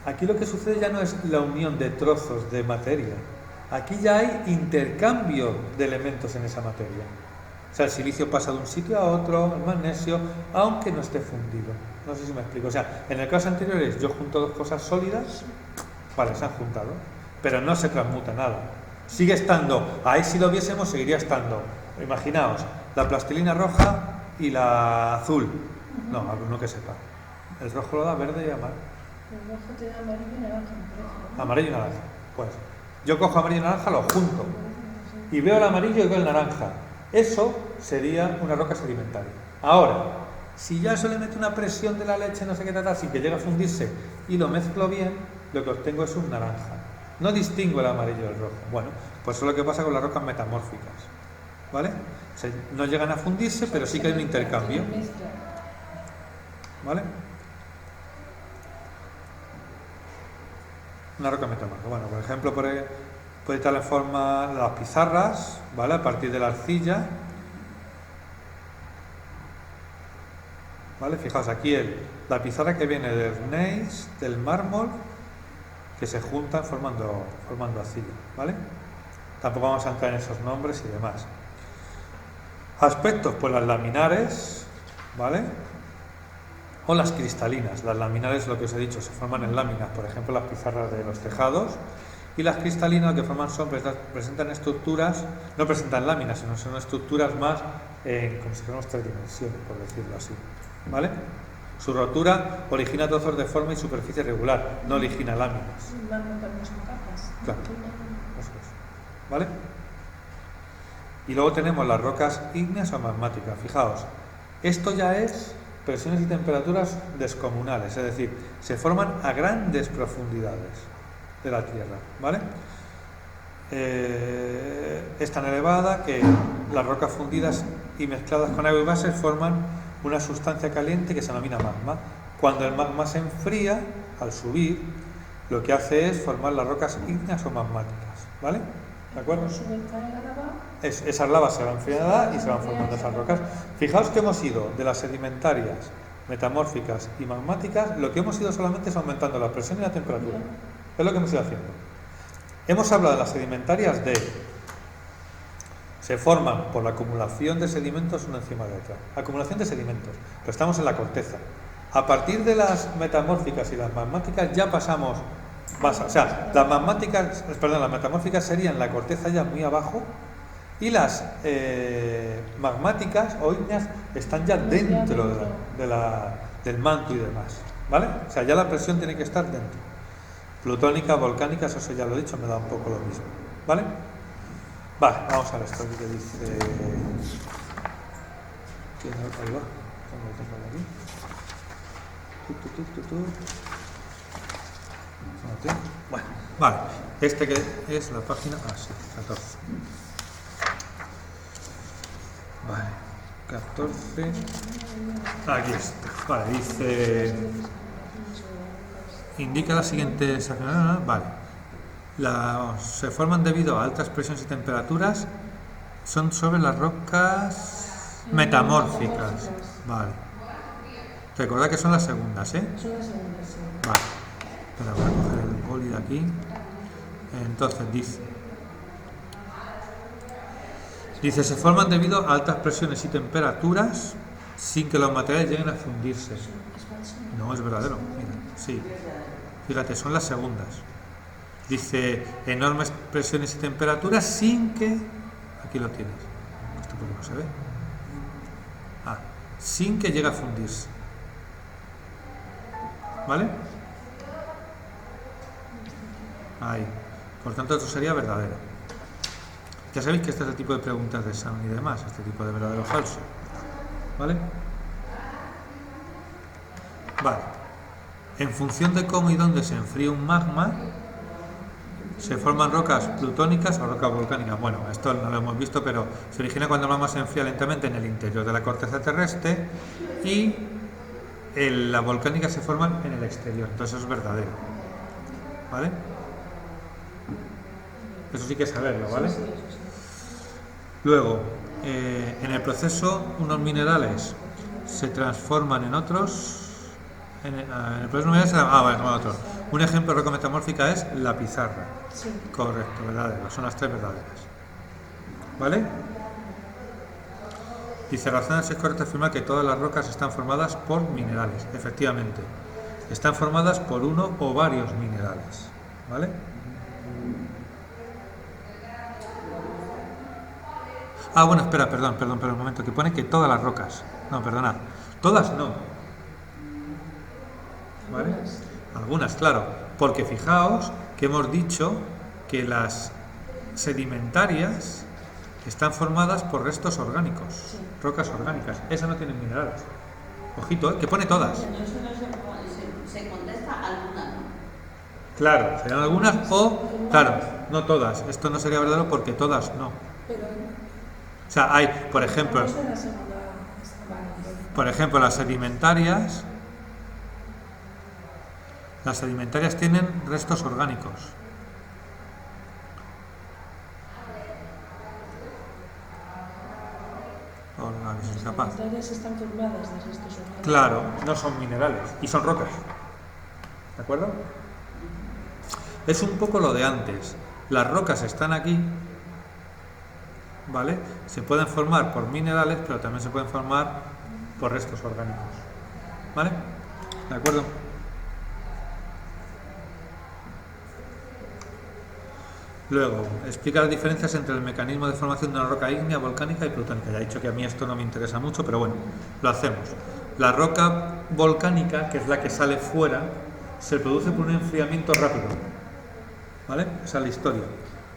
Aquí lo que sucede ya no es la unión de trozos de materia, aquí ya hay intercambio de elementos en esa materia. O sea, el silicio pasa de un sitio a otro, el magnesio, aunque no esté fundido. No sé si me explico. O sea, en el caso anterior es yo junto dos cosas sólidas, vale, se han juntado, pero no se transmuta nada. Sigue estando, ahí si lo viésemos seguiría estando. Imaginaos, la plastilina roja y la azul. No, alguno que sepa. El rojo lo da verde y amarillo. El rojo te da amarillo y naranja, me parece, ¿no? Amarillo y naranja. Pues yo cojo amarillo y naranja, lo junto. Y veo el amarillo y veo el naranja. Eso sería una roca sedimentaria. Ahora, si ya eso le meto una presión de la leche, no sé qué tratar, sin que llegue a fundirse y lo mezclo bien, lo que obtengo es un naranja. No distingo el amarillo del rojo. Bueno, pues eso es lo que pasa con las rocas metamórficas, ¿vale? No llegan a fundirse, pero sí que hay un intercambio, ¿vale? Una roca metamórfica. Bueno, por ejemplo, puede estar en forma de las pizarras, ¿vale? A partir de la arcilla. ¿Vale? Fijaos aquí la pizarra que viene del gneiss, del mármol, que se juntan formando arcilla, ¿vale? Tampoco vamos a entrar en esos nombres y demás. Aspectos, pues las laminares, ¿vale? O las cristalinas. Las laminares, lo que os he dicho, se forman en láminas, por ejemplo, las pizarras de los tejados. Y las cristalinas lo que forman presentan estructuras, no presentan láminas, sino son estructuras más como si fuéramos 3 dimensiones, por decirlo así, ¿vale? Su rotura origina trozos de forma y superficie regular, no origina láminas. Claro, eso es, ¿vale? Y luego tenemos las rocas ígneas o magmáticas. Fijaos, esto ya es presiones y temperaturas descomunales, es decir, se forman a grandes profundidades de la Tierra, ¿vale? Es tan elevada que las rocas fundidas y mezcladas con agua y gases forman una sustancia caliente que se denomina magma. Cuando el magma se enfría, al subir, lo que hace es formar las rocas ígneas o magmáticas, ¿vale? ¿De acuerdo? Esas lavas se van enfriando y se van formando esas rocas. Fijaos que hemos ido de las sedimentarias, metamórficas y magmáticas, lo que hemos ido solamente es aumentando la presión y la temperatura. Es lo que hemos ido haciendo. Hemos hablado de las sedimentarias se forman por la acumulación de sedimentos una encima de otra. Acumulación de sedimentos, pero estamos en la corteza. A partir de las metamórficas y las magmáticas ya pasamos, o sea, las metamórficas serían la corteza ya muy abajo y las magmáticas o ígneas están ya dentro del manto y demás, ¿vale? O sea, ya la presión tiene que estar dentro. Plutónica, volcánica, eso ya lo he dicho, me da un poco lo mismo, ¿vale? Vale, vamos a ver esto que dice. Ahí va, tengo aquí. Bueno, vale, este que es la página. Sí, 14. Vale, 14. Aquí está. Vale, dice. Indica las siguientes. Vale. Se forman debido a altas presiones y temperaturas. Son sobre las rocas metamórficas. Vale. Recordad que son las segundas, ¿eh? Son las segundas, sí. Vale. Espera, voy a coger el boli de aquí. Entonces dice, se forman debido a altas presiones y temperaturas sin que los materiales lleguen a fundirse. No, es verdadero. Mira, sí. Fíjate, son las segundas. Dice, enormes presiones y temperaturas sin que... Aquí lo tienes. Esto porque no se ve. Sin que llegue a fundirse. ¿Vale? Ahí. Por tanto, esto sería verdadero. Ya sabéis que este es el tipo de preguntas de examen y demás, este tipo de verdadero o falso. ¿Vale? Vale. En función de cómo y dónde se enfría un magma, se forman rocas plutónicas o rocas volcánicas. Bueno, esto no lo hemos visto, pero se origina cuando el magma se enfría lentamente en el interior de la corteza terrestre y la volcánica se forman en el exterior. Entonces eso es verdadero. ¿Vale? Eso sí que es saberlo, ¿vale? Luego, en el proceso, unos minerales se transforman en otros. En el proceso minerales otros. Un ejemplo de roca metamórfica es la pizarra. Sí. Correcto, verdadero. Son las 3 verdaderas. ¿Vale? Dice, razones es correcto afirmar que todas las rocas están formadas por minerales. Efectivamente. Están formadas por uno o varios minerales. ¿Vale? Bueno, espera, perdón, un momento, que pone que todas las rocas. No, perdonad. Todas no. ¿Vale? Algunas, claro. Porque fijaos que hemos dicho que las sedimentarias están formadas por restos orgánicos, rocas orgánicas. Esas no tienen minerales. Ojito, que pone todas. Entonces se contesta alguna, ¿no? Claro, serían algunas o, claro, no todas. Esto no sería verdadero porque todas no. O sea, hay, por ejemplo, las sedimentarias Las sedimentarias tienen restos orgánicos. Las Capaz. sedimentarias están formadas de restos orgánicos. Claro, no son minerales y son rocas. ¿De acuerdo? Es un poco lo de antes. Las rocas están aquí, ¿vale? Se pueden formar por minerales, pero también se pueden formar por restos orgánicos. ¿Vale? ¿De acuerdo? Luego, explica las diferencias entre el mecanismo de formación de una roca ígnea, volcánica y plutónica. Ya he dicho que a mí esto no me interesa mucho, pero bueno, lo hacemos. La roca volcánica, que es la que sale fuera, se produce por un enfriamiento rápido. ¿Vale? Esa es la historia.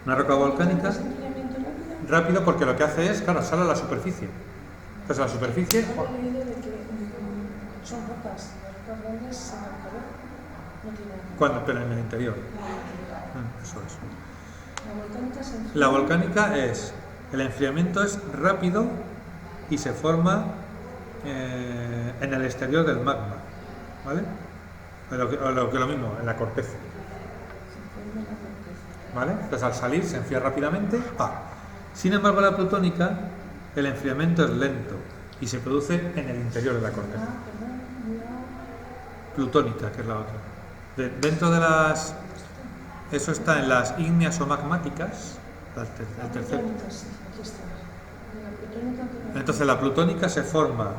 Una roca volcánica ¿Es enfriamiento rápido? rápido porque lo que hace es, claro, sale a la superficie. Entonces a la superficie... He leído de que son rocas. Las rocas grandes se van a calor. No tienen. ¿Cuándo? Pero en el interior. Eso es. La volcánica se enfría. La volcánica es, el enfriamiento es rápido y se forma en el exterior del magma, ¿vale? O lo que lo mismo, en la corteza, Se forma en la corteza. ¿vale? Entonces al salir se enfría rápidamente. Sin embargo, la plutónica, el enfriamiento es lento y se produce en el interior de la corteza. Plutónica, que es la otra. Dentro de las... Eso está en las ígneas o magmáticas, el tercero. Plutónica, sí, aquí está. De la plutónica, pero- Entonces la plutónica se forma,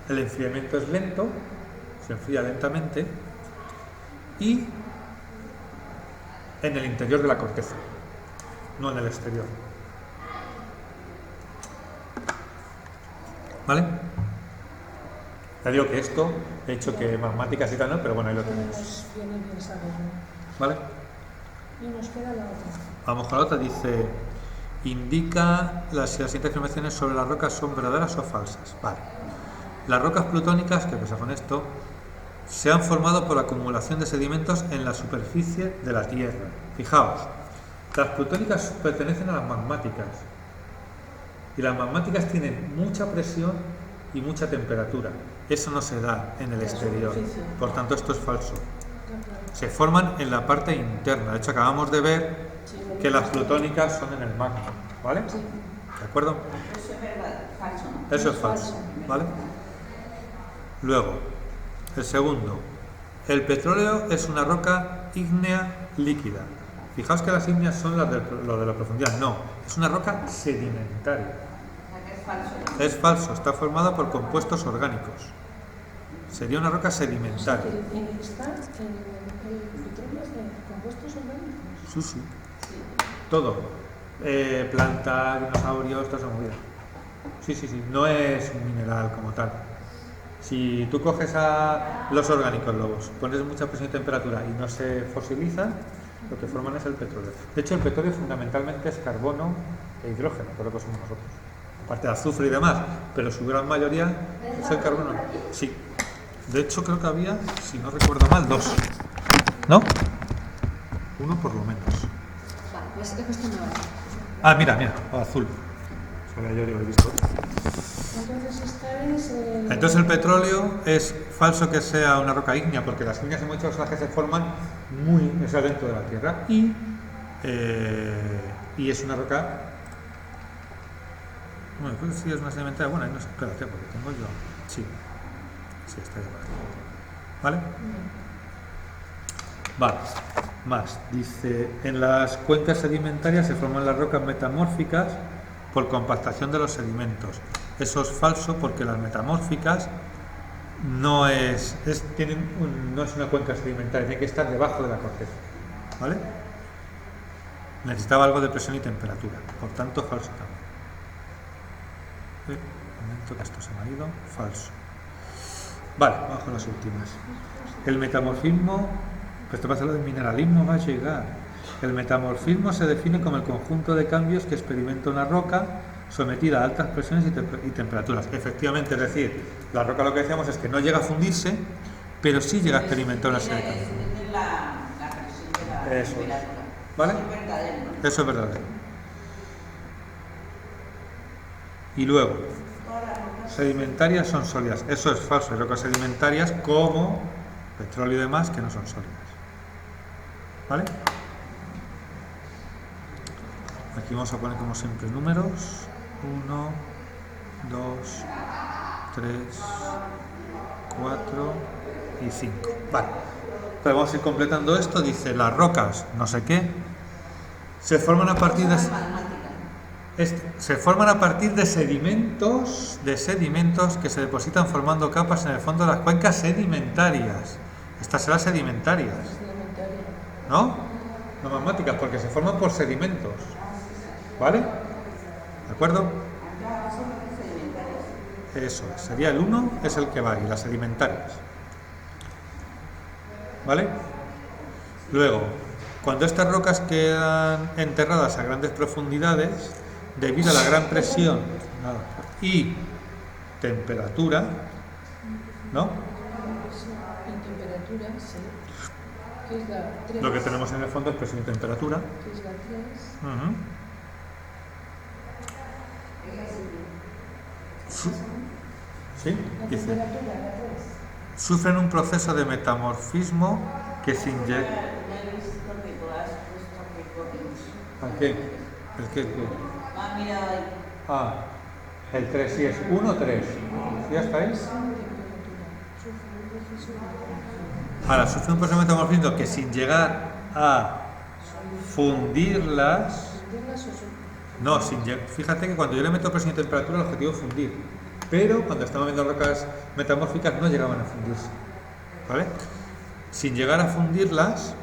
el enfriamiento es lento, se enfría lentamente y en el interior de la corteza, no en el exterior. ¿Vale? Ya digo que esto, he dicho que magmáticas y tal, ¿no? Pero bueno, ahí lo pero tenemos. nos viene bien saberlo. ¿Vale? Y nos queda la otra. Vamos con la otra, dice, indica si las siguientes afirmaciones sobre las rocas son verdaderas o falsas. Vale. Las rocas plutónicas, ¿qué pasa con esto? Se han formado por acumulación de sedimentos en la superficie de la Tierra. Fijaos, las plutónicas pertenecen a las magmáticas. Y las magmáticas tienen mucha presión y mucha temperatura. Eso no se da en el exterior. Por tanto, esto es falso. Se forman en la parte interna. De hecho, acabamos de ver que las plutónicas son en el magma, ¿vale? ¿De acuerdo? Eso es verdad, falso, ¿no? Eso es falso, ¿vale? Luego, el segundo. El petróleo es una roca ígnea líquida. Fijaos que las ígneas son lo de la profundidad. No, es una roca sedimentaria. O sea que es falso, ¿no? Es falso, está formada por compuestos orgánicos. Sería una roca O sea, sedimentaria. que está en el petróleo de compuestos orgánicos. Sí, sí. Todo. Plantas, dinosaurios, toda esa movida. Sí, sí, sí. No es un mineral como tal. Si tú coges a los orgánicos lobos, pones mucha presión y temperatura y no se fosilizan, lo que forman es el petróleo. De hecho, el petróleo fundamentalmente es carbono e hidrógeno, que es lo que somos nosotros. Aparte de azufre y demás, pero su gran mayoría es el carbono. Sí. De hecho, creo que había, si no recuerdo mal, 2. ¿No? Uno por lo menos. Vale, pues he puesto nueva. Ah, mira, azul. Sabía yo, digo, he visto. Entonces esta es... Entonces el petróleo es falso que sea una roca ígnea, porque las ígneas en muchos casos se forman muy dentro de la Tierra y es una roca... Bueno, pues sí es una sedimentaria. Bueno, ahí no sé, espérate, porque tengo yo... Sí, está igual. ¿Vale? Vale, más. Dice, en las cuencas sedimentarias se forman las rocas metamórficas por compactación de los sedimentos. Eso es falso porque las metamórficas no es una cuenca sedimentaria, tiene que estar debajo de la corteza. ¿Vale? Necesitaba algo de presión y temperatura, por tanto falso también. Un momento que esto se me ha ido, falso. Vale, vamos con las últimas. El metamorfismo, pues te pasa lo del mineralismo, va a llegar. El metamorfismo se define como el conjunto de cambios que experimenta una roca sometida a altas presiones y temperaturas. Efectivamente, es decir, la roca lo que decíamos es que no llega a fundirse, pero sí llega a experimentar una serie de cambios. Es la presión de la Eso es. temperatura. ¿Vale? Es verdadero, ¿no? Eso es verdadero. Y luego, sedimentarias son sólidas. Eso es falso. Hay rocas sedimentarias como petróleo y demás que no son sólidas. ¿vale? Aquí vamos a poner como siempre números. 1, 2, 3, 4 y 5. Vale. Pero vamos a ir completando esto. Dice, las rocas, no sé qué, se forman a partir de... Se forman a partir de sedimentos que se depositan formando capas en el fondo de las cuencas sedimentarias. Estas serán sedimentarias, ¿no? No magmáticas, porque se forman por sedimentos. ¿Vale? ¿De acuerdo? Eso es. Sería el 1, es el que va ahí, las sedimentarias. ¿Vale? Luego, cuando estas rocas quedan enterradas a grandes profundidades, debido a la gran presión y temperatura, ¿no? En temperatura, sí. Que es la 3. Lo que tenemos en el fondo es presión y temperatura. Que es la 3. Uh-huh. ¿Sí? La Dice, temperatura, la 3. sufren un proceso de metamorfismo que sin llegar... ¿A qué? ¿El qué? Ah, mira ahí. Ah, el 3, sí es 1, 3. ¿Ya estáis? Ahora, sufre un proceso de metamorfismo que sin llegar a fundirlas... No, fíjate que cuando yo le meto presión y temperatura el objetivo es fundir. Pero cuando estamos viendo rocas metamórficas no llegaban a fundirse. ¿Vale? Sin llegar a fundirlas,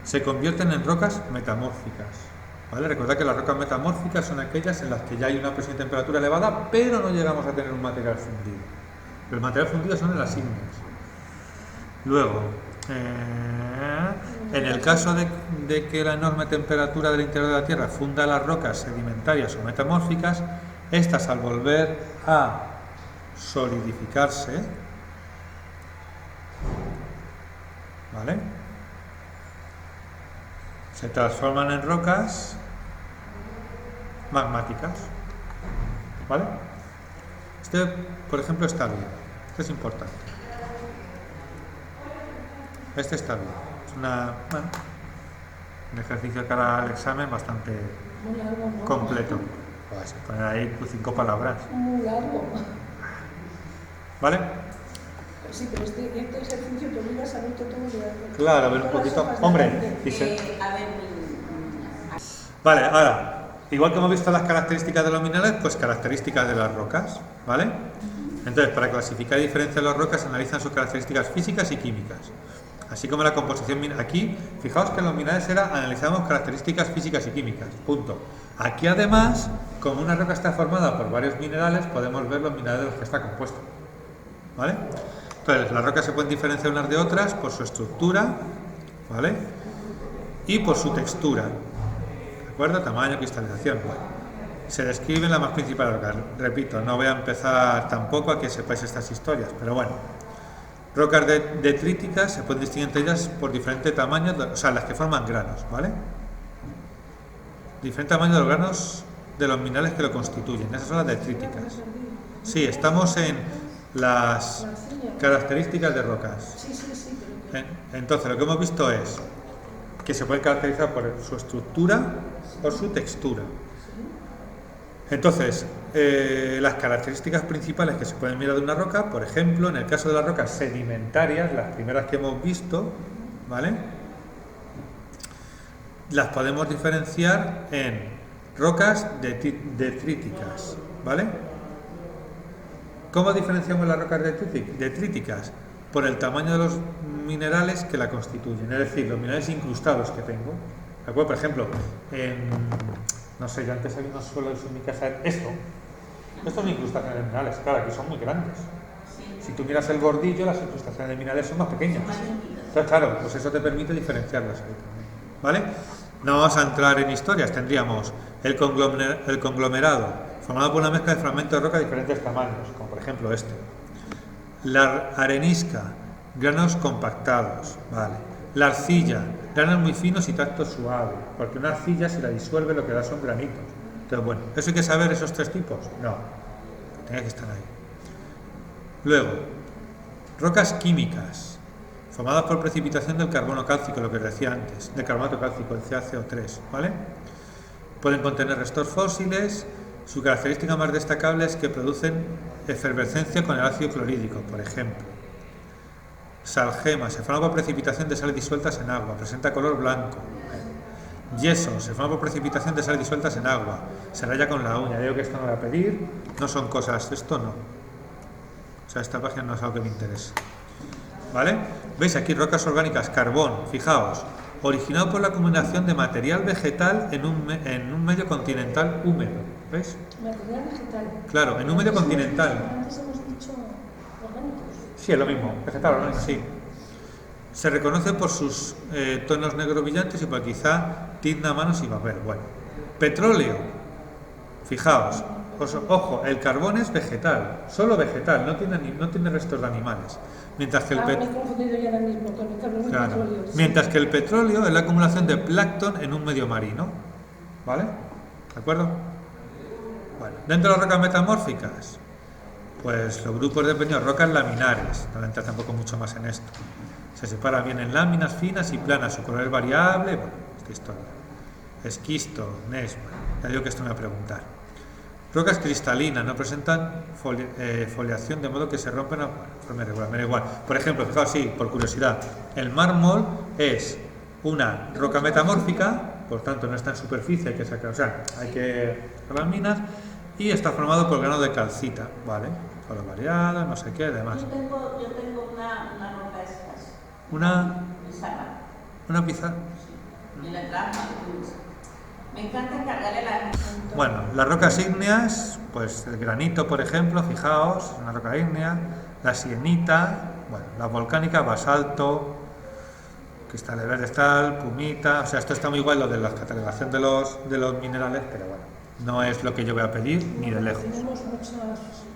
se convierten en rocas metamórficas. ¿Vale? Recordad que las rocas metamórficas son aquellas en las que ya hay una presión y temperatura elevada, pero no llegamos a tener un material fundido. El material fundido son en las ígneas. Luego, en el caso de que la enorme temperatura del interior de la Tierra funda las rocas sedimentarias o metamórficas, estas al volver a solidificarse, ¿vale?, se transforman en rocas magmáticas, ¿vale? Este, por ejemplo, está bien. Este es importante. Este está bien. Es un ejercicio de cara al examen bastante Muy largo, ¿no? completo. Vas a poner ahí 5 palabras. Muy largo. ¿Vale? Sí, pero este ejercicio te obliga a saber todo de... Claro, a ver un poquito. Hombre, dice... Vale, ahora, igual que hemos visto las características de los minerales, pues características de las rocas, ¿vale? Entonces, para clasificar y diferenciar las rocas se analizan sus características físicas y químicas, así como la composición. Aquí, fijaos que en los minerales analizamos características físicas y químicas, punto. Aquí además, como una roca está formada por varios minerales, podemos ver los minerales de los que está compuesto, ¿vale? Entonces, las rocas se pueden diferenciar unas de otras por su estructura, ¿vale?, y por su textura, ¿de acuerdo? Tamaño, cristalización. Bueno, se describen las más principales rocas. Repito, no voy a empezar tampoco a que sepáis estas historias, pero bueno. Rocas detríticas se pueden distinguir entre ellas por diferente tamaño, o sea, las que forman granos, ¿vale? Diferente tamaño de los granos de los minerales que lo constituyen. Esas son las detríticas. Sí, estamos en las características de rocas. Sí, pero... Entonces, lo que hemos visto es que se puede caracterizar por su estructura o su textura. Entonces, las características principales que se pueden mirar de una roca, por ejemplo, en el caso de las rocas sedimentarias, las primeras que hemos visto, ¿vale?, las podemos diferenciar en rocas detríticas, ¿vale? ¿Cómo diferenciamos las rocas detríticas? Por el tamaño de los minerales que la constituyen, es decir, los minerales incrustados que tengo. ¿De acuerdo? Por ejemplo, no sé, yo antes había unos suelos en mi casa, esto son incrustaciones de minerales, claro, aquí son muy grandes. Si tú miras el bordillo, las incrustaciones de minerales son más pequeñas. Entonces, claro, pues eso te permite diferenciarlas ahí también, ¿vale? No vamos a entrar en historias, tendríamos el conglomerado, formado por una mezcla de fragmentos de roca de diferentes tamaños, como por ejemplo este. La arenisca, granos compactados, ¿vale? La arcilla, granos muy finos y tacto suave, porque una arcilla, si la disuelve, lo que da son granitos. Entonces, bueno, ¿eso hay que saber esos tres tipos? No, tiene que estar ahí. Luego, rocas químicas, formadas por precipitación del carbono cálcico, lo que os decía antes, del carbonato cálcico, el CaCO3, ¿vale? Pueden contener restos fósiles. Su característica más destacable es que producen efervescencia con el ácido clorhídrico, por ejemplo. Salgema, se forma por precipitación de sales disueltas en agua, presenta color blanco. Yeso, se forma por precipitación de sales disueltas en agua, se raya con la uña. Digo que esto no voy a pedir, no son cosas, esto no. O sea, esta página no es algo que me interese. ¿Vale? ¿Veis aquí rocas orgánicas? Carbón, fijaos, originado por la combinación de material vegetal en un medio continental húmedo. ¿Veis? Material vegetal. Claro, en un medio continental. Antes hemos dicho orgánicos. Sí, es lo mismo, vegetal orgánico, sí. Se reconoce por sus tonos negros brillantes y por quizá tizna, manos y papel. Bueno, petróleo. Fijaos, ojo, el carbón es vegetal, solo vegetal, no tiene restos de animales. Mientras que el me he confundido ya ahora mismo con el carbón y claro, petróleo. mientras que el petróleo es la acumulación de plancton en un medio marino. ¿Vale? ¿De acuerdo? Bueno, dentro de las rocas metamórficas, pues los grupos de pequeñas rocas laminares, no voy a entrar tampoco mucho más en esto. Se separa bien en láminas finas y planas, su color es variable, bueno, esta historia. Esquisto, gneiss, ya digo que esto me va a preguntar. Rocas cristalinas, no presentan foliación de modo que se rompen a forma irregular, me da igual. Por ejemplo, fijaos, sí, por curiosidad, el mármol es una roca metamórfica, por tanto no está en superficie, hay que sacar, o sea, hay que sacar las minas, y está formado por grano de calcita, ¿vale? Color variado, no sé qué, demás. Yo tengo una roca de estas. Una pizarra. Y la trajo. Me encanta cargarle la... Bueno, las rocas ígneas, pues el granito, por ejemplo, fijaos, una roca ígnea, la sienita, bueno, la volcánica, basalto, cristales verdes, tal, pumita, o sea, esto está muy igual lo de la catalogación de los minerales, pero bueno, no es lo que yo voy a pedir ni de lejos. Tenemos muchas...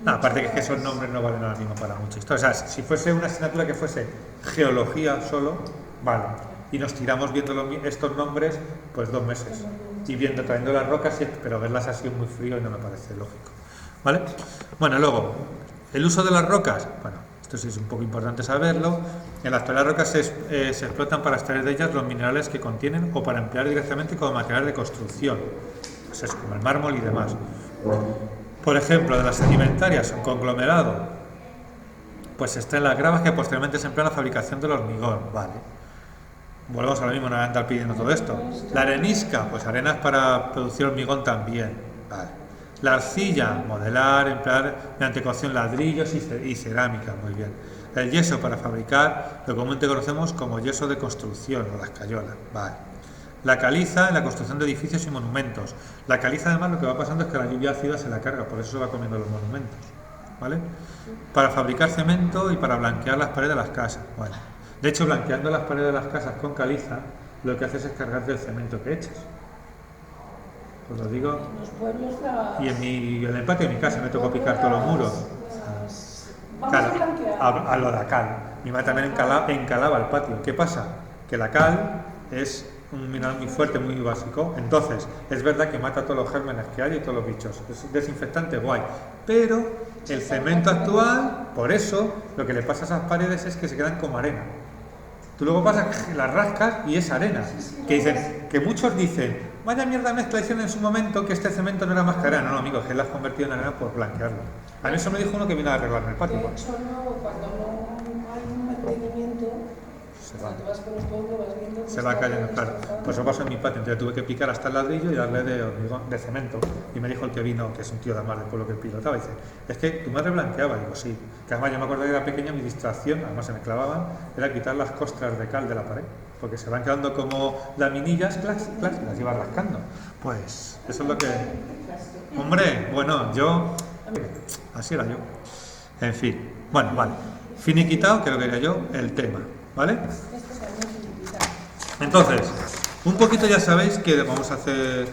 No, aparte que esos nombres no valen ahora mismo para mucho. O sea, si fuese una asignatura que fuese geología solo, vale, y nos tiramos viendo estos nombres, pues 2 meses. Y trayendo las rocas, pero verlas así es muy frío y no me parece lógico. ¿Vale? Bueno, luego, el uso de las rocas, bueno, esto sí es un poco importante saberlo. En la actualidad las rocas se explotan para extraer de ellas los minerales que contienen o para emplear directamente como material de construcción, pues es como el mármol y demás. Por ejemplo, de las sedimentarias, un conglomerado, pues extraen las gravas que posteriormente se emplean en la fabricación del hormigón, ¿vale? Volvemos a lo mismo, no voy a andar pidiendo todo esto. La arenisca, pues arenas para producir hormigón también. Vale. La arcilla, modelar, emplear mediante cocción ladrillos y cerámica, muy bien. El yeso para fabricar lo que comúnmente conocemos como yeso de construcción o la escayola. Vale. La caliza en la construcción de edificios y monumentos. La caliza además lo que va pasando es que la lluvia ácida se la carga, por eso se va comiendo los monumentos. ¿Vale? Para fabricar cemento y para blanquear las paredes de las casas. Bueno. De hecho, blanqueando las paredes de las casas con caliza, lo que haces es cargarte el cemento que echas. Os lo digo. Los pueblos Y en el patio de mi casa me tocó picar todos los muros. Claro, a lo de la cal. Mi madre también encalaba el patio. ¿Qué pasa? Que la cal es un mineral muy fuerte, muy básico. Entonces, es verdad que mata todos los gérmenes que hay y todos los bichos. Es desinfectante, guay. Pero el cemento actual, por eso, lo que le pasa a esas paredes es que se quedan como arena. Tú luego pasas, las rascas y es arena. Que muchos dicen, vaya mierda mezcla hicieron en su momento que este cemento no era más que arena. No, amigos, que él las convertido en arena por blanquearlo. A mí eso me dijo uno que vino a arreglarme el patio. De hecho, cuando no hay un mantenimiento, cuando vas por los pueblos vas viendo... Se va cayendo, claro. Pues eso pasó en mi patio, entonces tuve que picar hasta el ladrillo y darle de cemento. Y me dijo el que vino, que es un tío de mar del pueblo que pilotaba, dice, es que tu madre blanqueaba. Digo, sí. Que además yo me acuerdo que era pequeña, mi distracción, además se me clavaban, era quitar las costras de cal de la pared, porque se van quedando como laminillas, clac, clac, y las iba rascando. Pues eso es lo que... Hombre, bueno, yo... Así era yo. En fin, bueno, vale. Finiquitado, que lo quería yo, el tema, ¿vale? Entonces, un poquito ya sabéis que vamos a hacer...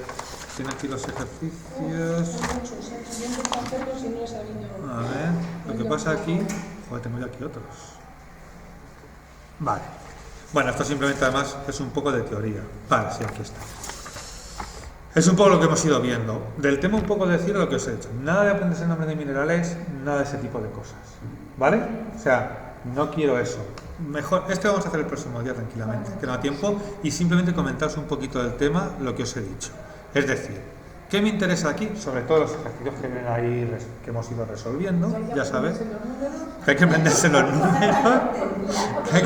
Tiene aquí los ejercicios... A ver, lo que pasa aquí... Joder, tengo yo aquí otros. Vale. Bueno, esto simplemente además es un poco de teoría. Vale, sí, aquí está. Es un poco lo que hemos ido viendo. Del tema un poco decir lo que os he hecho. Nada de aprenderse el nombre de minerales, nada de ese tipo de cosas. ¿Vale? O sea, No quiero eso. Mejor, este vamos a hacer el próximo día tranquilamente, que no da tiempo, y simplemente comentaros un poquito del tema, lo que os he dicho. Es decir, ¿qué me interesa aquí? Sobre todo los ejercicios que ven ahí, que hemos ido resolviendo, ya sabes. Que hay que aprenderse los números. Que hay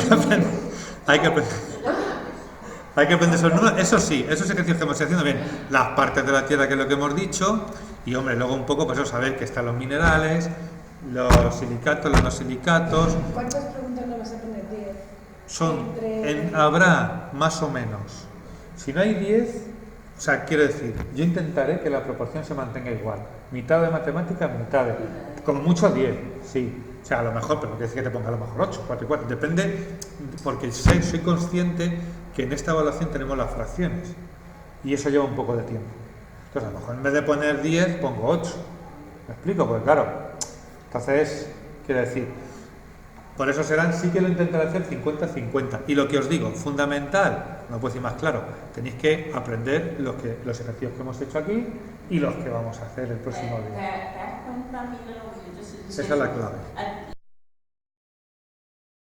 que aprenderse los números. Eso sí, esos ejercicios que hemos ido haciendo bien. Las partes de la Tierra, que es lo que hemos dicho. Y hombre, luego un poco, pues eso, saber que están los minerales, los silicatos, los no silicatos. ¿Cuántas preguntas no vas a poner? 10. Son, habrá más o menos. Si no hay 10, o sea, quiero decir, yo intentaré que la proporción se mantenga igual. Mitad de matemáticas, mitad de... Como mucho 10, sí. O sea, a lo mejor, pero no quiere decir que te ponga a lo mejor 8, 4 y 4. Depende, porque soy consciente que en esta evaluación tenemos las fracciones. Y eso lleva un poco de tiempo. Entonces, a lo mejor en vez de poner 10, pongo 8. ¿Me explico? Pues claro. Entonces, quiero decir, por eso sí que lo intentaré hacer 50-50. Y lo que os digo, fundamental, no puedo decir más claro, tenéis que aprender los ejercicios que hemos hecho aquí y los que vamos a hacer el próximo día. ¿Te das cuenta, Miguel, lo que yo te estoy Esa es diciendo? la clave.